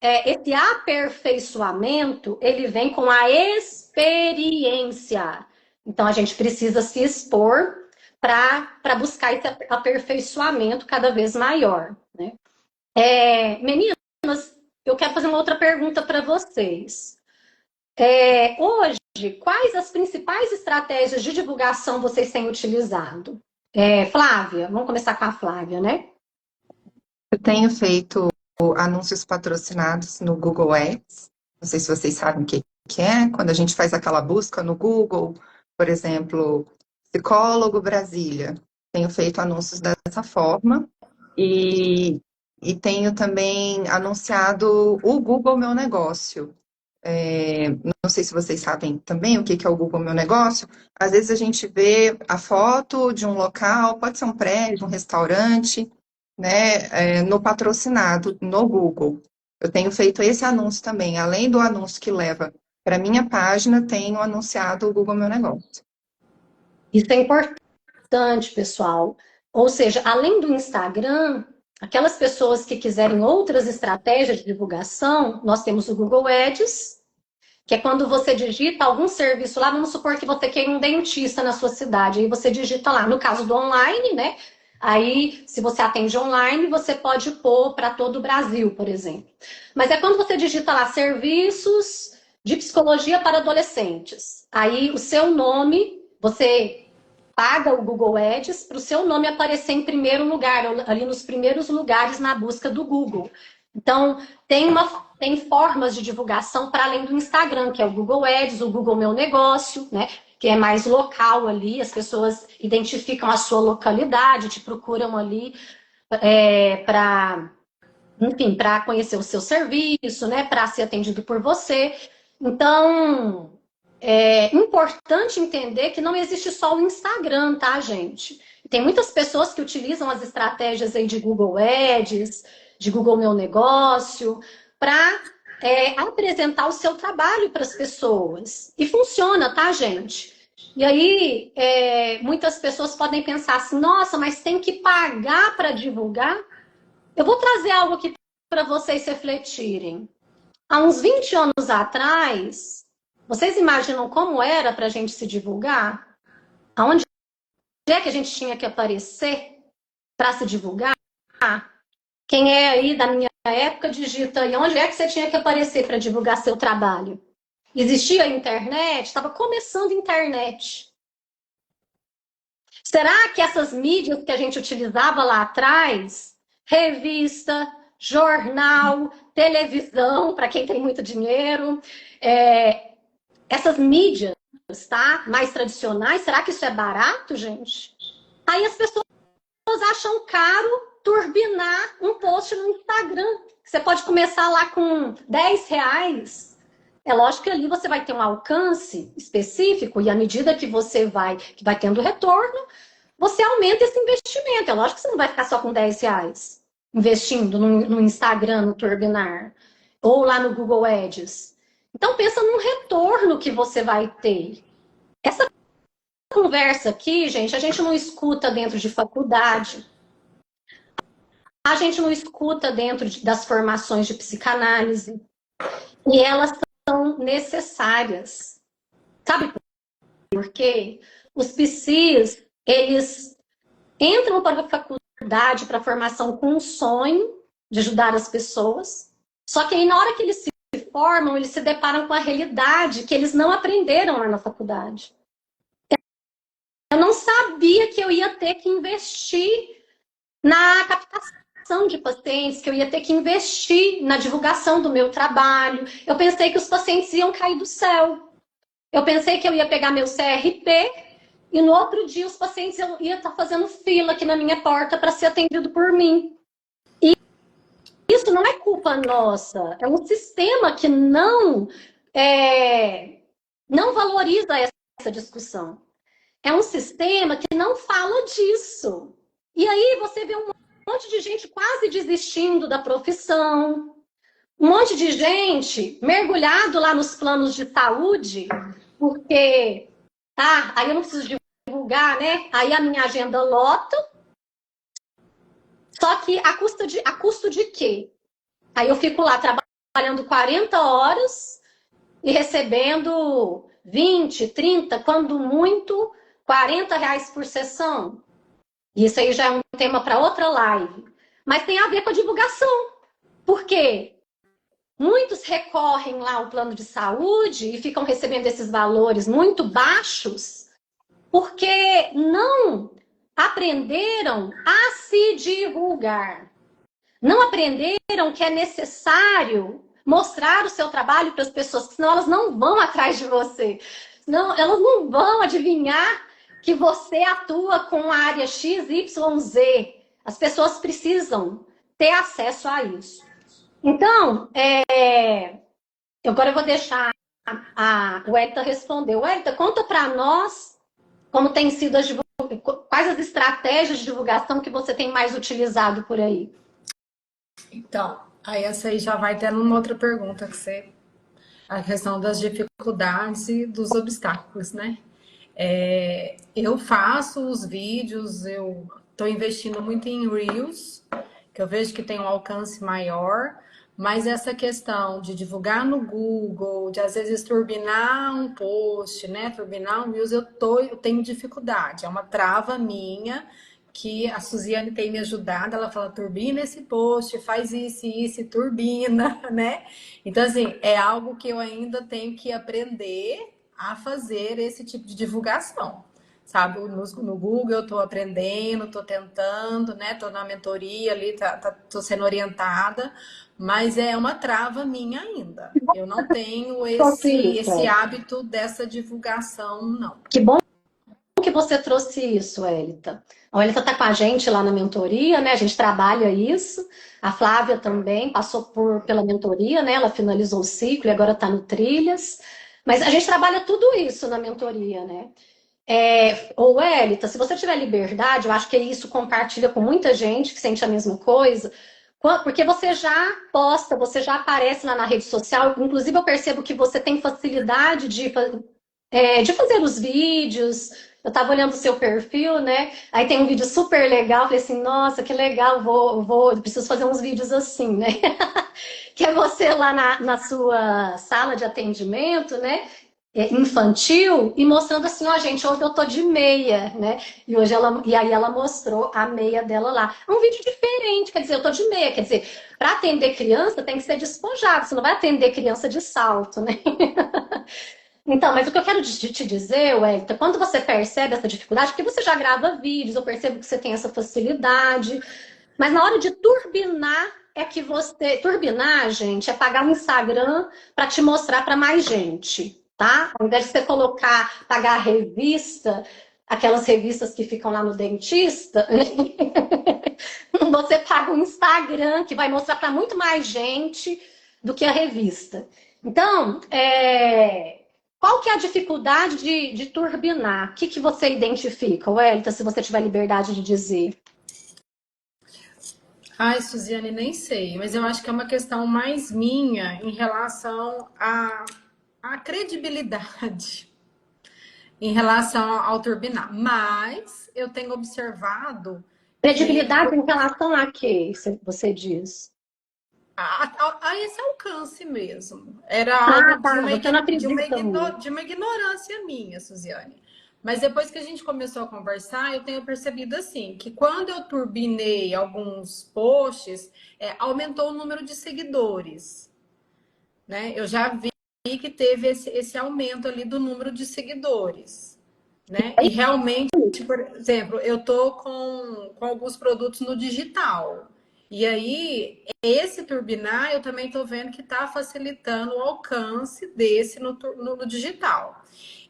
esse aperfeiçoamento, ele vem com a experiência. Então, a gente precisa se expor para buscar esse aperfeiçoamento cada vez maior, né? Meninas, eu quero fazer uma outra pergunta para vocês. Hoje, quais as principais estratégias de divulgação vocês têm utilizado? Flávia, vamos começar com a Flávia, né? Eu tenho feito anúncios patrocinados no Google Ads. Não sei se vocês sabem o que é. Quando a gente faz aquela busca no Google, por exemplo, psicólogo Brasília. Tenho feito anúncios dessa forma. E tenho também anunciado o Google Meu Negócio. Não sei se vocês sabem também o que é o Google Meu Negócio. Às vezes a gente vê a foto de um local, pode ser um prédio, um restaurante, né, no patrocinado no Google. Eu tenho feito esse anúncio também. Além do anúncio que leva para minha página, tenho anunciado o Google Meu Negócio. Isso é importante, pessoal. Ou seja, além do Instagram, aquelas pessoas que quiserem outras estratégias de divulgação, nós temos o Google Ads, que é quando você digita algum serviço lá, vamos supor que você quer um dentista na sua cidade, aí você digita lá, no caso do online, né? Aí, se você atende online, você pode pôr para todo o Brasil, por exemplo. Mas é quando você digita lá, serviços de psicologia para adolescentes. Aí, o seu nome, você paga o Google Ads para o seu nome aparecer em primeiro lugar, ali nos primeiros lugares na busca do Google. Então, tem formas de divulgação para além do Instagram, que é o Google Ads, o Google Meu Negócio, né? Que é mais local ali, as pessoas identificam a sua localidade, te procuram ali para conhecer o seu serviço, né? Para ser atendido por você. Então, é importante entender que não existe só o Instagram, tá, gente? Tem muitas pessoas que utilizam as estratégias aí de Google Ads, de Google Meu Negócio, para apresentar o seu trabalho para as pessoas. E funciona, tá, gente? E aí, muitas pessoas podem pensar assim, nossa, mas tem que pagar para divulgar? Eu vou trazer algo aqui para vocês refletirem. Há uns 20 anos atrás, vocês imaginam como era para a gente se divulgar? Aonde é que a gente tinha que aparecer para se divulgar? Quem é aí da minha época, digita aí, onde é que você tinha que aparecer para divulgar seu trabalho? Existia a internet? Estava começando a internet. Será que essas mídias que a gente utilizava lá atrás, revista, jornal, televisão, para quem tem muito dinheiro, essas mídias, tá, mais tradicionais, será que isso é barato, gente? Aí as pessoas acham caro turbinar um post no Instagram. Você pode começar lá com R$ 10. É lógico que ali você vai ter um alcance específico e à medida que você vai tendo retorno, você aumenta esse investimento. É lógico que você não vai ficar só com R$ 10 investindo no Instagram, no Turbinar, ou lá no Google Ads. Então pensa no retorno que você vai ter. Essa conversa aqui, gente, a gente não escuta dentro de faculdade, a gente não escuta dentro das formações de psicanálise, e elas são necessárias. Sabe por quê? Os psis, eles entram para a faculdade, para a formação com um sonho de ajudar as pessoas, só que aí na hora que eles se formam, eles se deparam com a realidade que eles não aprenderam lá na faculdade. Eu não sabia que eu ia ter que investir na captação de pacientes, que eu ia ter que investir na divulgação do meu trabalho. Eu pensei que os pacientes iam cair do céu. Eu pensei que eu ia pegar meu CRP e no outro dia os pacientes iam estar fazendo fila aqui na minha porta para ser atendido por mim. E isso não é culpa nossa, é um sistema que não valoriza essa discussão. É um sistema que não fala disso. E aí você vê um monte de gente quase desistindo da profissão, um monte de gente mergulhado lá nos planos de saúde, porque aí eu não preciso divulgar, né? Aí a minha agenda lota. Só que a custo de quê? Aí eu fico lá trabalhando 40 horas e recebendo 20, 30, quando muito, R$ 40 por sessão. Isso aí já é um tema para outra live. Mas tem a ver com a divulgação. Por quê? Muitos recorrem lá ao plano de saúde e ficam recebendo esses valores muito baixos porque não aprenderam a se divulgar. Não aprenderam que é necessário mostrar o seu trabalho para as pessoas, senão elas não vão atrás de você. Senão elas não vão adivinhar que você atua com a área X, Y, Z. As pessoas precisam ter acesso a isso. Então, agora eu vou deixar o Elita responder. O Elita, conta para nós como tem sido quais as estratégias de divulgação que você tem mais utilizado por aí. Então, aí essa aí já vai ter numa outra pergunta a questão das dificuldades e dos obstáculos, né? Eu faço os vídeos, eu estou investindo muito em Reels, que eu vejo que tem um alcance maior, mas essa questão de divulgar no Google, de às vezes turbinar um post, né? Turbinar um Reels, eu tenho dificuldade, é uma trava minha, que a Suziane tem me ajudado, ela fala, turbina esse post, faz isso, turbina, né? Então, assim, é algo que eu ainda tenho que aprender a fazer esse tipo de divulgação, sabe? No Google eu tô aprendendo, tô tentando, né? Tô na mentoria ali, tô sendo orientada, mas é uma trava minha ainda. Eu não tenho esse hábito dessa divulgação, não. Que bom que você trouxe isso, Elita. A Elita está com a gente lá na mentoria, né? A gente trabalha isso. A Flávia também passou pela mentoria, né? Ela finalizou o ciclo e agora está no Trilhas. Mas a gente trabalha tudo isso na mentoria, né? Ô, Elita, se você tiver liberdade, eu acho que isso compartilha com muita gente que sente a mesma coisa, porque você já posta, você já aparece lá na rede social. Inclusive, eu percebo que você tem facilidade de de fazer os vídeos. Eu tava olhando o seu perfil, né? Aí tem um vídeo super legal. Falei assim, nossa, que legal, eu preciso fazer uns vídeos assim, né? Que é você lá na sua sala de atendimento, né? Infantil, e mostrando assim, ó, gente, hoje eu tô de meia, né? E aí ela mostrou a meia dela lá. É um vídeo diferente, quer dizer, eu tô de meia, quer dizer, para atender criança tem que ser despojado, você não vai atender criança de salto, né? Então, mas o que eu quero te dizer, Wellington, quando você percebe essa dificuldade, porque você já grava vídeos, eu percebo que você tem essa facilidade, mas na hora de turbinar, é que você. Turbinar, gente, é pagar um Instagram para te mostrar para mais gente, tá? Ao invés de você colocar, pagar a revista, aquelas revistas que ficam lá no dentista, você paga um Instagram que vai mostrar para muito mais gente do que a revista. Então, qual que é a dificuldade de turbinar? O que você identifica, Wellington, se você tiver liberdade de dizer? Ai, Suziane, nem sei, mas eu acho que é uma questão mais minha em relação à credibilidade, em relação ao turbinar. Mas eu tenho observado que Credibilidade em relação a quê, você diz? a esse alcance mesmo. Era Ah, algo tá. Você não acredita muito. de uma ignorância minha, Suziane. Mas depois que a gente começou a conversar, eu tenho percebido assim, que quando eu turbinei alguns posts, aumentou o número de seguidores, né? Eu já vi que teve esse aumento ali do número de seguidores, né? E realmente, por exemplo, eu tô com alguns produtos no digital. E aí, esse turbinar, eu também tô vendo que está facilitando o alcance desse no digital.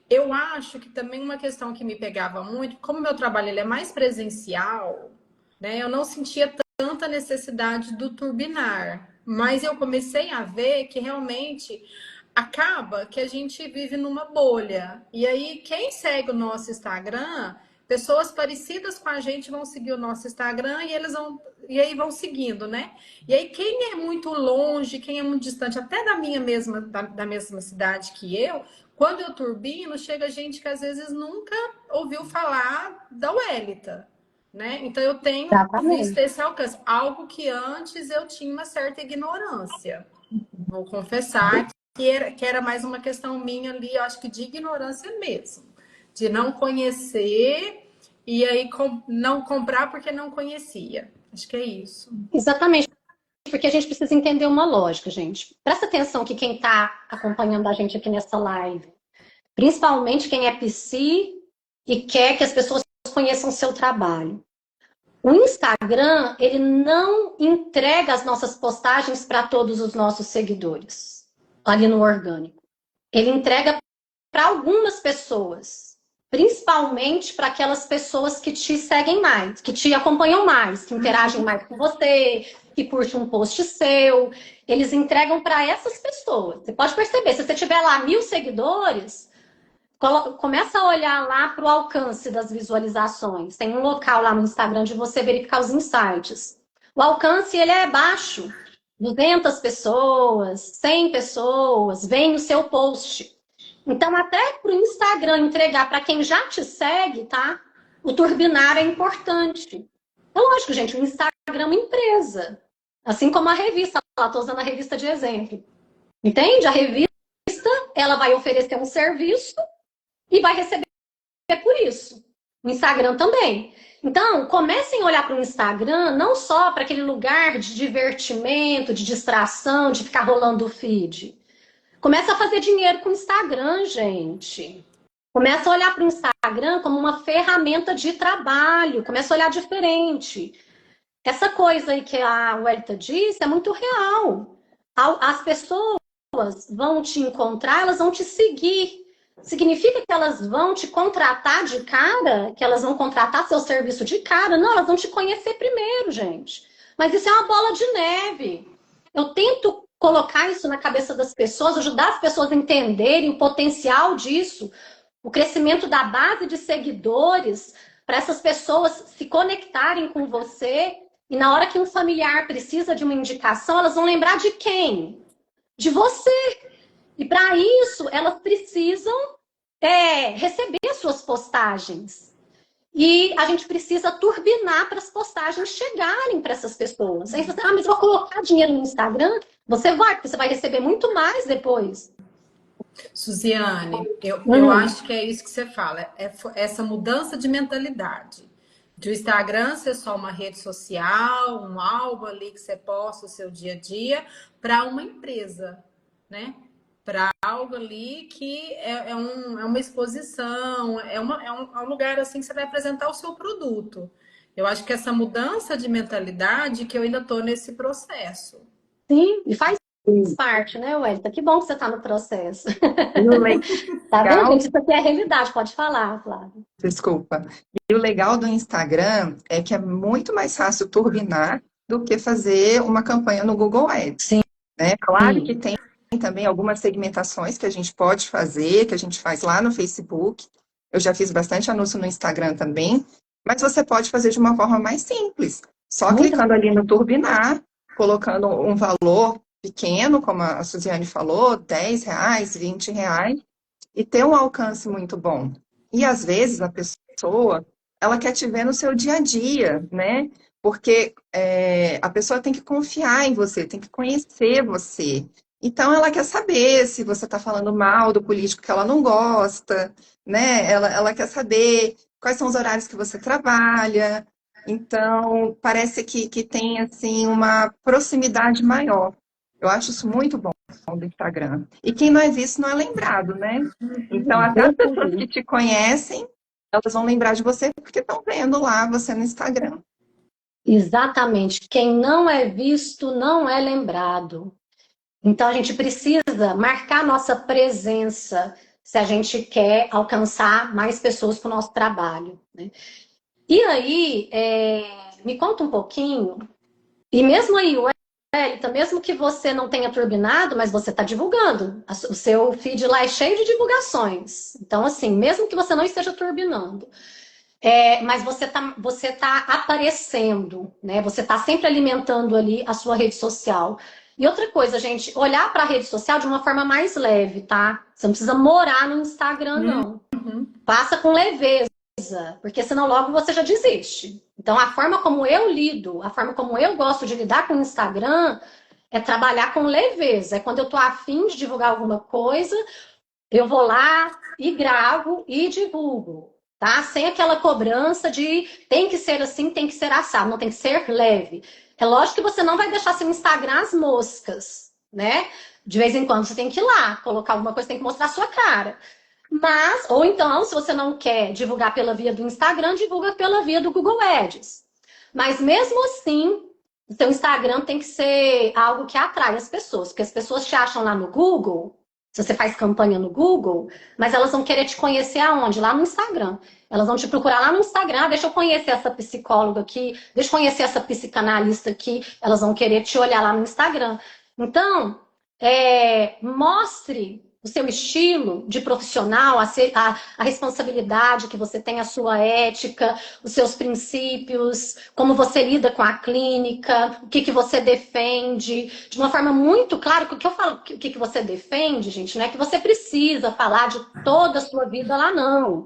Eu acho que também uma questão que me pegava muito, como meu trabalho ele é mais presencial, né? Eu não sentia tanta necessidade do turbinar, mas eu comecei a ver que realmente acaba que a gente vive numa bolha. E aí, quem segue o nosso Instagram, pessoas parecidas com a gente vão seguir o nosso Instagram e aí vão seguindo, né? E aí, quem é muito longe, quem é muito distante, até da mesma cidade que eu, quando eu turbino, chega gente que às vezes nunca ouviu falar da Wellita, né? Então eu tenho visto Exatamente. esse alcance, algo que antes eu tinha uma certa ignorância. Vou confessar que era mais uma questão minha ali, eu acho que de ignorância mesmo, de não conhecer e aí não comprar porque não conhecia. Acho que é isso. Exatamente, porque a gente precisa entender uma lógica, gente. Presta atenção que quem está acompanhando a gente aqui nessa live, principalmente quem é psi e quer que as pessoas conheçam o seu trabalho. O Instagram, ele não entrega as nossas postagens para todos os nossos seguidores, ali no orgânico. Ele entrega para algumas pessoas, principalmente para aquelas pessoas que te seguem mais, que te acompanham mais, que interagem mais com você, que curte um post seu. Eles entregam para essas pessoas. Você pode perceber, se você tiver lá 1.000 seguidores, começa a olhar lá para o alcance das visualizações. Tem um local lá no Instagram de você verificar os insights. O alcance ele é baixo. 200 pessoas, 100 pessoas veem o seu post. Então, até para o Instagram entregar para quem já te segue, tá? O turbinar é importante. É lógico, gente, o Instagram é uma empresa. Assim como a revista, lá estou usando a revista de exemplo. Entende? A revista, ela vai oferecer um serviço e vai receber por isso. O Instagram também. Então, comecem a olhar para o Instagram não só para aquele lugar de divertimento, de distração, de ficar rolando o feed. Começa a fazer dinheiro com o Instagram, gente. Começa a olhar para o Instagram como uma ferramenta de trabalho. Começa a olhar diferente. Essa coisa aí que a Wellington disse é muito real. As pessoas vão te encontrar, elas vão te seguir. Significa que elas vão te contratar de cara? Que elas vão contratar seu serviço de cara? Não, elas vão te conhecer primeiro, gente. Mas isso é uma bola de neve. Eu tento colocar isso na cabeça das pessoas, ajudar as pessoas a entenderem o potencial disso, o crescimento da base de seguidores, para essas pessoas se conectarem com você. E na hora que um familiar precisa de uma indicação, elas vão lembrar de quem? De você. E para isso, elas precisam receber as suas postagens. E a gente precisa turbinar para as postagens chegarem para essas pessoas. Aí você fala, mas eu vou colocar dinheiro no Instagram? Você vai, porque você vai receber muito mais depois. Suziane, eu acho que é isso que você fala, essa mudança de mentalidade. De o Instagram ser só uma rede social, um álbum ali que você posta o seu dia a dia, para uma empresa, né? Para algo ali que é uma exposição, é um lugar assim que você vai apresentar o seu produto. Eu acho que essa mudança de mentalidade que eu ainda estou nesse processo. Sim, e faz parte, né, Wellington? Que bom que você está no processo. E o Tá vendo, legal, gente? Isso aqui é a realidade. Pode falar, Flávia. desculpa. E o legal do Instagram é que é muito mais fácil turbinar do que fazer uma campanha no Google Ads, Sim. né? Claro que tem também algumas segmentações que a gente pode fazer, que a gente faz lá no Facebook. Eu já fiz bastante anúncio no Instagram também, mas você pode fazer de uma forma mais simples. Só Muito clicando ali no turbinar, colocando um valor pequeno, como a Suziane falou, R$ 10, R$ 20, e ter um alcance muito bom. E às vezes a pessoa, ela quer te ver no seu dia a dia, né? Porque a pessoa tem que confiar em você, tem que conhecer você. Então ela quer saber se você está falando mal do político que ela não gosta, né? Ela quer saber quais são os horários que você trabalha. Então parece que tem assim uma proximidade maior. Eu acho isso muito bom do Instagram. E quem não é visto não é lembrado, né? Então, até as pessoas que te conhecem, elas vão lembrar de você porque estão vendo lá você no Instagram. Exatamente. Quem não é visto não é lembrado. Então a gente precisa marcar nossa presença se a gente quer alcançar mais pessoas com o nosso trabalho, né? E aí, me conta um pouquinho, e mesmo aí, Wellington, mesmo que você não tenha turbinado, mas você está divulgando. O seu feed lá é cheio de divulgações. Então, assim, mesmo que você não esteja turbinando, mas você tá aparecendo, né? Você está sempre alimentando ali a sua rede social. E outra coisa, gente, olhar para a rede social de uma forma mais leve, tá? Você não precisa morar no Instagram, não. Passa com leveza, porque senão logo você já desiste. Então, a forma como eu lido, a forma como eu gosto de lidar com o Instagram é trabalhar com leveza. É quando eu tô afim de divulgar alguma coisa, eu vou lá e gravo e divulgo, tá? Sem aquela cobrança de tem que ser assim, tem que ser assado, não tem que ser leve. É lógico que você não vai deixar seu Instagram às moscas, né? De vez em quando você tem que ir lá, colocar alguma coisa, tem que mostrar a sua cara. Mas, ou então, se você não quer divulgar pela via do Instagram, divulga pela via do Google Ads. Mas mesmo assim, o seu Instagram tem que ser algo que atrai as pessoas, porque as pessoas te acham lá no Google, se você faz campanha no Google, mas elas vão querer te conhecer aonde? Lá no Instagram. Elas vão te procurar lá no Instagram, deixa eu conhecer essa psicóloga aqui, deixa eu conhecer essa psicanalista aqui, elas vão querer te olhar lá no Instagram. Então, mostre o seu estilo de profissional, a responsabilidade que você tem, a sua ética, os seus princípios, como você lida com a clínica, o que você defende, de uma forma muito clara. O que eu falo, o que você defende, gente, não é que você precisa falar de toda a sua vida lá, não.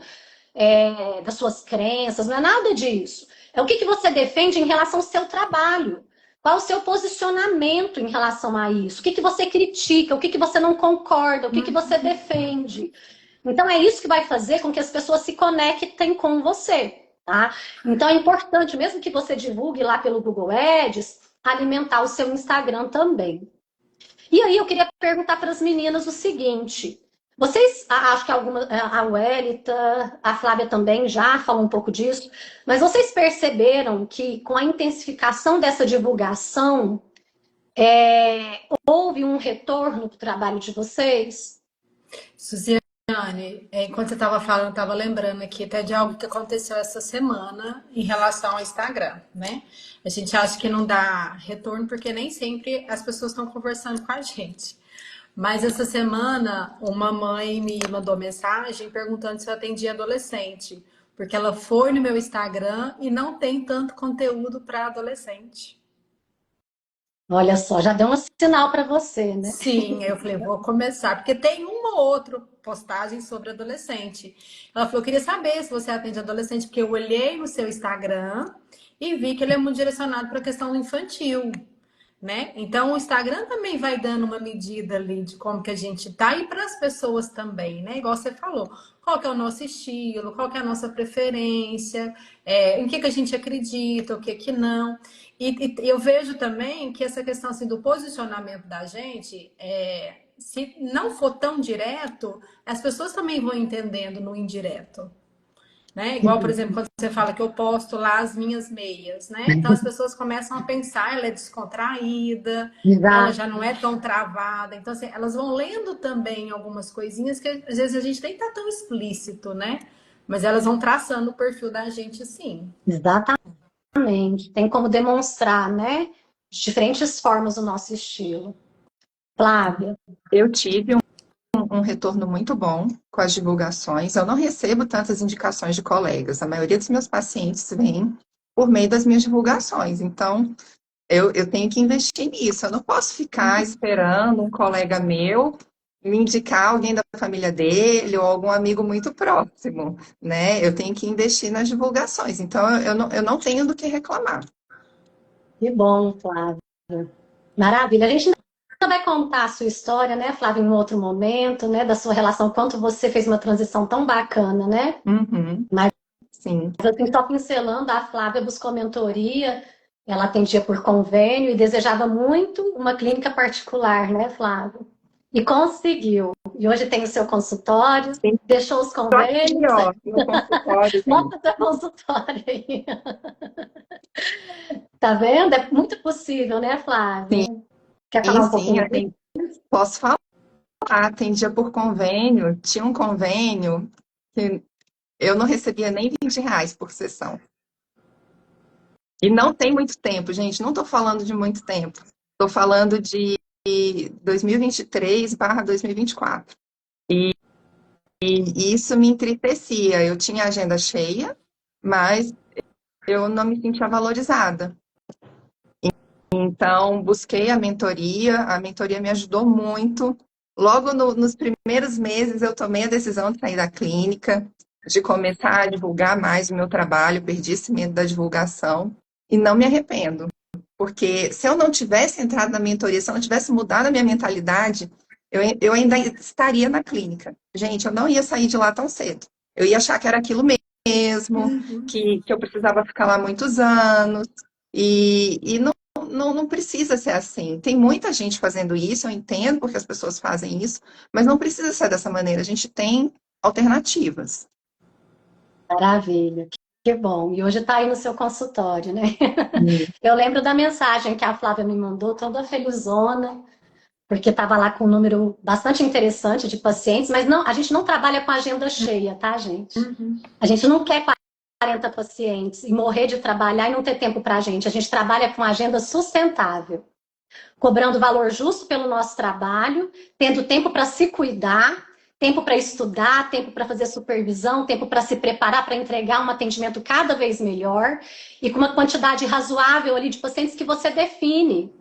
Das suas crenças, não é nada disso. É o que você defende em relação ao seu trabalho. Qual o seu posicionamento em relação a isso? O que você critica? O que você não concorda? O que você defende? Então, é isso que vai fazer com que as pessoas se conectem com você, tá? Então, é importante, mesmo que você divulgue lá pelo Google Ads, alimentar o seu Instagram também. E aí, eu queria perguntar para as meninas o seguinte. Vocês, acho que a Welita, a Flávia também já falou um pouco disso, mas vocês perceberam que com a intensificação dessa divulgação, houve um retorno para o trabalho de vocês? Suziane, enquanto você estava falando, eu estava lembrando aqui até de algo que aconteceu essa semana em relação ao Instagram, né? A gente acha que não dá retorno porque nem sempre as pessoas estão conversando com a gente. Mas essa semana, uma mãe me mandou mensagem perguntando se eu atendia adolescente, porque ela foi no meu Instagram e não tem tanto conteúdo para adolescente. Olha só, já deu um sinal para você, né? Sim, aí eu falei, vou começar, porque tem um ou outro postagens sobre adolescente. Ela falou, eu queria saber se você atende adolescente, porque eu olhei no seu Instagram e vi que ele é muito direcionado para a questão infantil, né? Então, o Instagram também vai dando uma medida ali de como que a gente tá e para as pessoas também, né? Igual você falou, qual que é o nosso estilo, qual que é a nossa preferência, em que a gente acredita, o que que não. E eu vejo também que essa questão assim, do posicionamento da gente, se não for tão direto, as pessoas também vão entendendo no indireto. Né? Igual, por exemplo, quando você fala que eu posto lá as minhas meias, né? Então as pessoas começam a pensar, ela é descontraída, ela Exato. já não é tão travada. Então, assim, elas vão lendo também algumas coisinhas que às vezes a gente nem tá tão explícito, né? Mas elas vão traçando o perfil da gente, sim. Exatamente. Tem como demonstrar, né? De diferentes formas o nosso estilo. Flávia. Eu tive um retorno muito bom com as divulgações. Eu não recebo tantas indicações de colegas. A maioria dos meus pacientes vem por meio das minhas divulgações. Então, eu tenho que investir nisso. Eu não posso ficar esperando um colega meu me indicar alguém da família dele ou algum amigo muito próximo, né? Eu tenho que investir nas divulgações. Então, eu não tenho do que reclamar. Que bom, Flávia. Maravilha. A gente ainda vai contar a sua história, né, Flávia, em um outro momento, né, da sua relação, quanto você fez uma transição tão bacana, né? Uhum, Mas sim. assim, só pincelando, a Flávia buscou mentoria, ela atendia por convênio e desejava muito uma clínica particular, né, Flávia? E conseguiu. E hoje tem o seu consultório, Sim. deixou os Tô aqui, convênios. ó, no consultório, gente. Mostra seu consultório aí. Tá vendo? É muito possível, né, Flávia? Quer falar Sim, um sim, pouquinho disso? posso falar. Atendia por convênio, tinha um convênio que eu não recebia nem R$ 20 por sessão. E não tem muito tempo, gente, não estou falando de muito tempo. Estou falando de 2023/2024. E isso me entristecia. Eu tinha a agenda cheia, mas eu não me sentia valorizada. Então, busquei a mentoria me ajudou muito. Logo nos primeiros meses, eu tomei a decisão de sair da clínica, de começar a divulgar mais o meu trabalho, perdi esse medo da divulgação e não me arrependo. Porque se eu não tivesse entrado na mentoria, se eu não tivesse mudado a minha mentalidade, eu ainda estaria na clínica. Gente, eu não ia sair de lá tão cedo. Eu ia achar que era aquilo mesmo, que eu precisava ficar lá muitos anos. E não precisa ser assim. Tem muita gente fazendo isso, eu entendo porque as pessoas fazem isso, mas não precisa ser dessa maneira. A gente tem alternativas. Maravilha, que bom. E hoje está aí no seu consultório, né? Sim. Eu lembro da mensagem que a Flávia me mandou, toda felizona, porque estava lá com um número bastante interessante de pacientes, mas não, a gente não trabalha com agenda cheia, tá, gente? A gente não quer 40 pacientes e morrer de trabalhar e não ter tempo para a gente. A gente trabalha com agenda sustentável, cobrando valor justo pelo nosso trabalho, tendo tempo para se cuidar, tempo para estudar, tempo para fazer supervisão, tempo para se preparar para entregar um atendimento cada vez melhor e com uma quantidade razoável ali de pacientes que você define,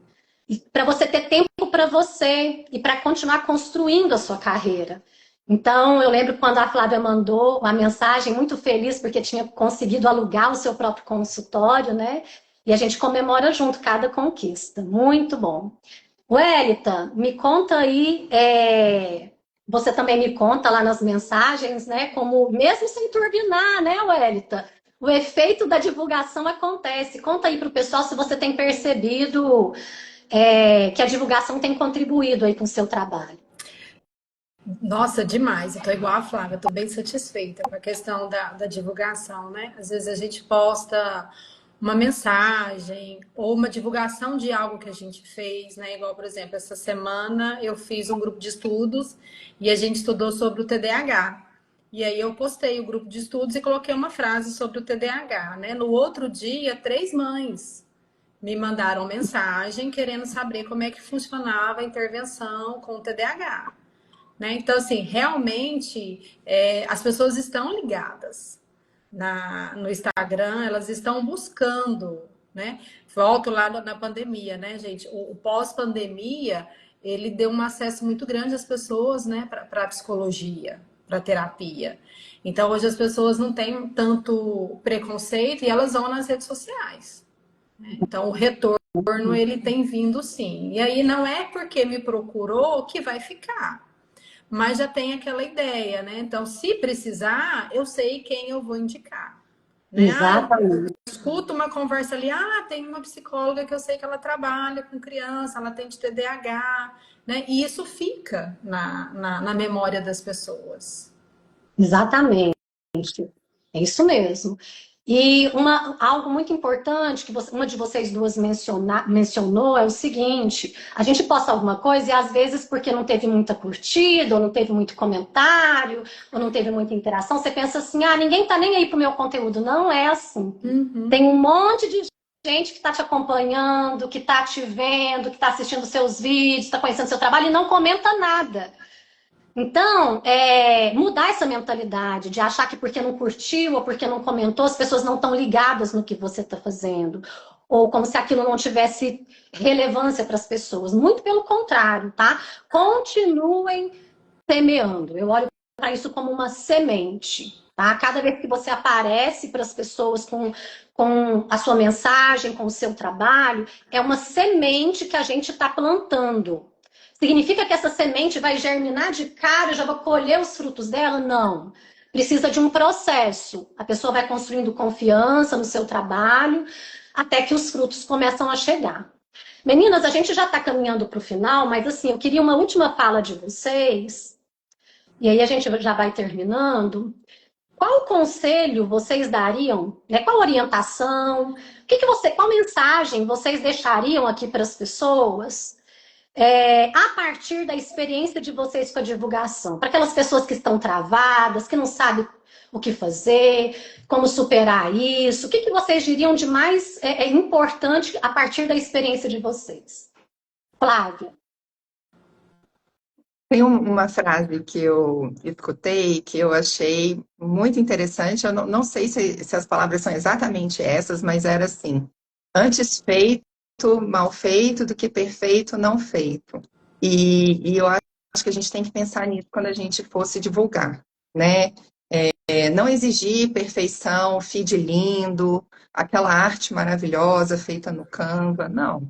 para você ter tempo para você e para continuar construindo a sua carreira. Então, eu lembro quando a Flávia mandou uma mensagem muito feliz porque tinha conseguido alugar o seu próprio consultório, né? E a gente comemora junto cada conquista. Muito bom. Wellington, me conta aí, você também me conta lá nas mensagens, né? Como, mesmo sem turbinar, né, Wellington? O efeito da divulgação acontece. Conta aí para o pessoal se você tem percebido que a divulgação tem contribuído aí com o seu trabalho. Nossa, demais. Eu tô igual a Flávia, tô bem satisfeita com a questão da divulgação, né? Às vezes a gente posta uma mensagem ou uma divulgação de algo que a gente fez, né? Igual, por exemplo, essa semana eu fiz um grupo de estudos e a gente estudou sobre o TDAH. E aí eu postei o grupo de estudos e coloquei uma frase sobre o TDAH, né? No outro dia, 3 mães me mandaram mensagem querendo saber como é que funcionava a intervenção com o TDAH. Né? Então, assim, realmente as pessoas estão ligadas no Instagram, elas estão buscando, né? Volto lá na pandemia, né, gente? O pós-pandemia, ele deu um acesso muito grande às pessoas, né, para a psicologia, para a terapia. Então, hoje as pessoas não têm tanto preconceito e elas vão nas redes sociais. Então, o retorno, ele tem vindo sim. E aí, não é porque me procurou que vai ficar. Mas já tem aquela ideia, né? Então, se precisar, eu sei quem eu vou indicar. Né? Exatamente. Escuto uma conversa ali, tem uma psicóloga que eu sei que ela trabalha com criança, ela tem de TDAH, né? E isso fica na memória das pessoas. Exatamente. É isso mesmo. E algo muito importante que uma de vocês duas mencionou é o seguinte: a gente posta alguma coisa e às vezes porque não teve muita curtida, ou não teve muito comentário, ou não teve muita interação, você pensa assim, ninguém tá nem aí pro meu conteúdo. Não é assim. Uhum. Tem um monte de gente que está te acompanhando, que está te vendo, que está assistindo seus vídeos, está conhecendo seu trabalho e não comenta nada. Então, mudar essa mentalidade de achar que porque não curtiu ou porque não comentou, as pessoas não estão ligadas no que você está fazendo. Ou como se aquilo não tivesse relevância para as pessoas. Muito pelo contrário, tá? Continuem semeando. Eu olho para isso como uma semente, tá? Cada vez que você aparece para as pessoas com a sua mensagem, com o seu trabalho, é uma semente que a gente está plantando. Significa que essa semente vai germinar de cara, eu já vou colher os frutos dela? Não. Precisa de um processo. A pessoa vai construindo confiança no seu trabalho até que os frutos começam a chegar. Meninas, a gente já está caminhando para o final, mas assim, eu queria uma última fala de vocês, e aí a gente já vai terminando. Qual conselho vocês dariam, né? Qual orientação? Qual mensagem vocês deixariam aqui para as pessoas? A partir da experiência de vocês com a divulgação, para aquelas pessoas que estão travadas, que não sabem o que fazer, como superar isso, o que vocês diriam de mais importante a partir da experiência de vocês? Flávia. Tem uma frase que eu escutei que eu achei muito interessante. Eu não sei se as palavras são exatamente essas, mas era assim: antes feito, mal feito, do que perfeito, não feito. E eu acho que a gente tem que pensar nisso quando a gente fosse divulgar, né? Não exigir perfeição, feed lindo, aquela arte maravilhosa feita no Canva, não.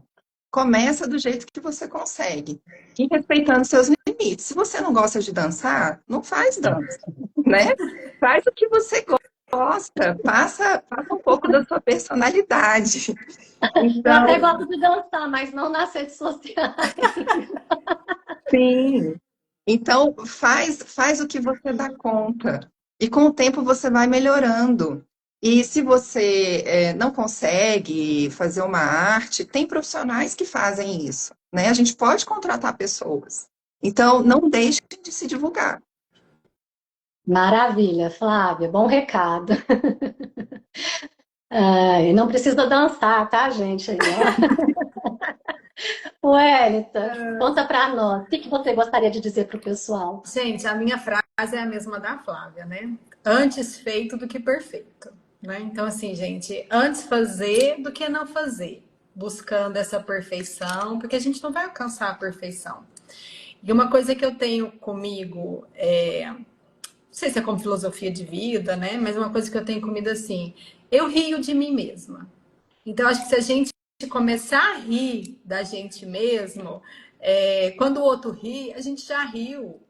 Começa do jeito que você consegue e respeitando seus limites. Se você não gosta de dançar, não faz dança, né? Faz o que você gosta, passa um pouco da sua personalidade. Eu até Então, gosto de dançar, mas não nas redes sociais. sim. Então, faz o que você dá conta. E com o tempo você vai melhorando. E se você não consegue fazer uma arte, tem profissionais que fazem isso, né? A gente pode contratar pessoas. Então, não deixe de se divulgar. Maravilha, Flávia, bom recado. E não precisa dançar, tá, gente? Aí, ó. Wellington, conta pra nós. O que você gostaria de dizer pro pessoal? Gente, a minha frase é a mesma da Flávia, né? Antes feito do que perfeito, né? Então, assim, gente, antes fazer do que não fazer. Buscando essa perfeição, porque a gente não vai alcançar a perfeição. E uma coisa que eu tenho comigo, não sei se é como filosofia de vida, né? Mas uma coisa que eu tenho comigo assim, eu rio de mim mesma. Então, acho que se a gente começar a rir da gente mesmo, quando o outro ri, a gente já riu,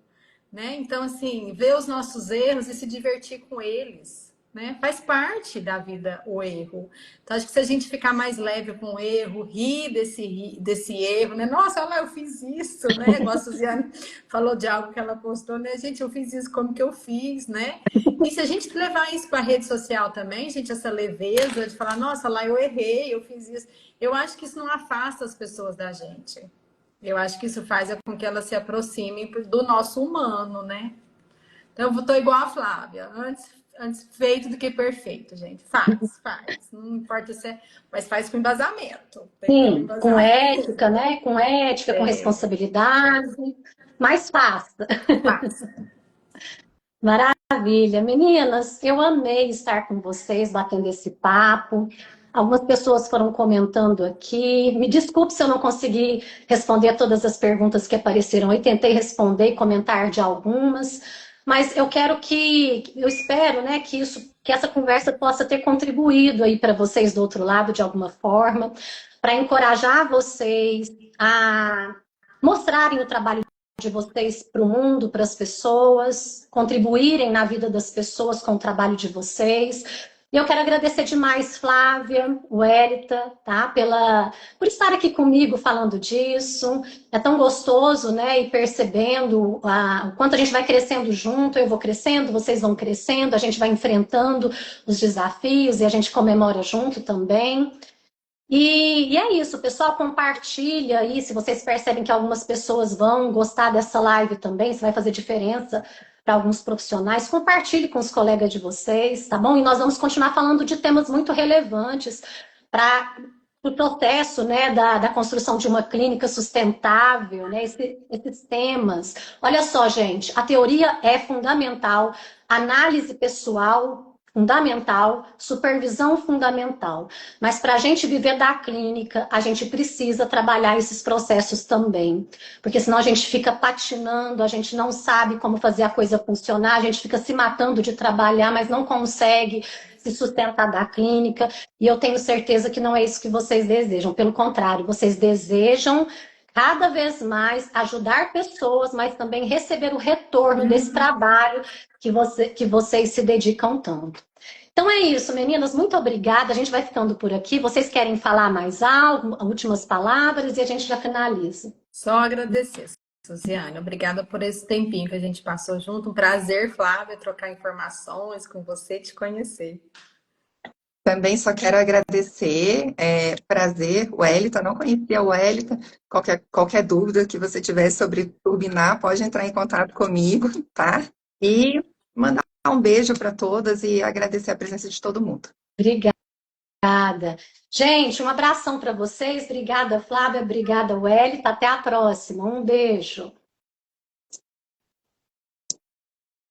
né? Então, assim, ver os nossos erros e se divertir com eles, né? Faz parte da vida o erro. Então, acho que se a gente ficar mais leve com o erro, rir desse erro, né? Nossa, olha lá, eu fiz isso, né? Igual a Suziane falou de algo que ela postou, né? Gente, eu fiz isso, como que eu fiz, né? E se a gente levar isso para a rede social também, gente, essa leveza de falar, nossa, lá eu errei, eu fiz isso. Eu acho que isso não afasta as pessoas da gente. Eu acho que isso faz com que elas se aproximem do nosso humano, né? Então, eu estou igual a Flávia. Antes feito do que perfeito, gente. Faz. Não importa se mas faz com embasamento. Sim, com ética, né? Com ética, com responsabilidade. Mas faça. Faça. Maravilha. Meninas, eu amei estar com vocês, batendo esse papo. Algumas pessoas foram comentando aqui. Me desculpe se eu não consegui responder todas as perguntas que apareceram aí. Tentei responder e comentar de algumas, mas eu espero, né, que essa conversa possa ter contribuído aí para vocês do outro lado de alguma forma, para encorajar vocês a mostrarem o trabalho de vocês para o mundo, para as pessoas, contribuírem na vida das pessoas com o trabalho de vocês. E eu quero agradecer demais, Flávia, Wélita, tá? Por estar aqui comigo falando disso. É tão gostoso, né? E percebendo o quanto a gente vai crescendo junto, eu vou crescendo, vocês vão crescendo, a gente vai enfrentando os desafios e a gente comemora junto também. E é isso, pessoal, compartilha aí, se vocês percebem que algumas pessoas vão gostar dessa live também, se vai fazer diferença para alguns profissionais, compartilhe com os colegas de vocês, tá bom? E nós vamos continuar falando de temas muito relevantes para o processo, né, da construção de uma clínica sustentável, né, esses temas. Olha só, gente, a teoria é fundamental, análise pessoal fundamental, supervisão fundamental. Mas para a gente viver da clínica, a gente precisa trabalhar esses processos também. Porque senão a gente fica patinando, a gente não sabe como fazer a coisa funcionar, a gente fica se matando de trabalhar, mas não consegue se sustentar da clínica. E eu tenho certeza que não é isso que vocês desejam. Pelo contrário, vocês desejam cada vez mais ajudar pessoas, mas também receber o retorno desse trabalho que vocês se dedicam tanto. Então é isso, meninas, muito obrigada. A gente vai ficando por aqui. Vocês querem falar mais algo, últimas palavras, e a gente já finaliza. Só agradecer, Suziane. Obrigada por esse tempinho que a gente passou junto. Um prazer, Flávia, trocar informações com você, te conhecer. Também só quero agradecer, prazer, Wellington, não conhecia o Wellington, qualquer dúvida que você tiver sobre turbinar, pode entrar em contato comigo, tá? E mandar um beijo para todas e agradecer a presença de todo mundo. Obrigada. Gente, um abração para vocês. Obrigada, Flávia. Obrigada, Wellington. Até a próxima. Um beijo.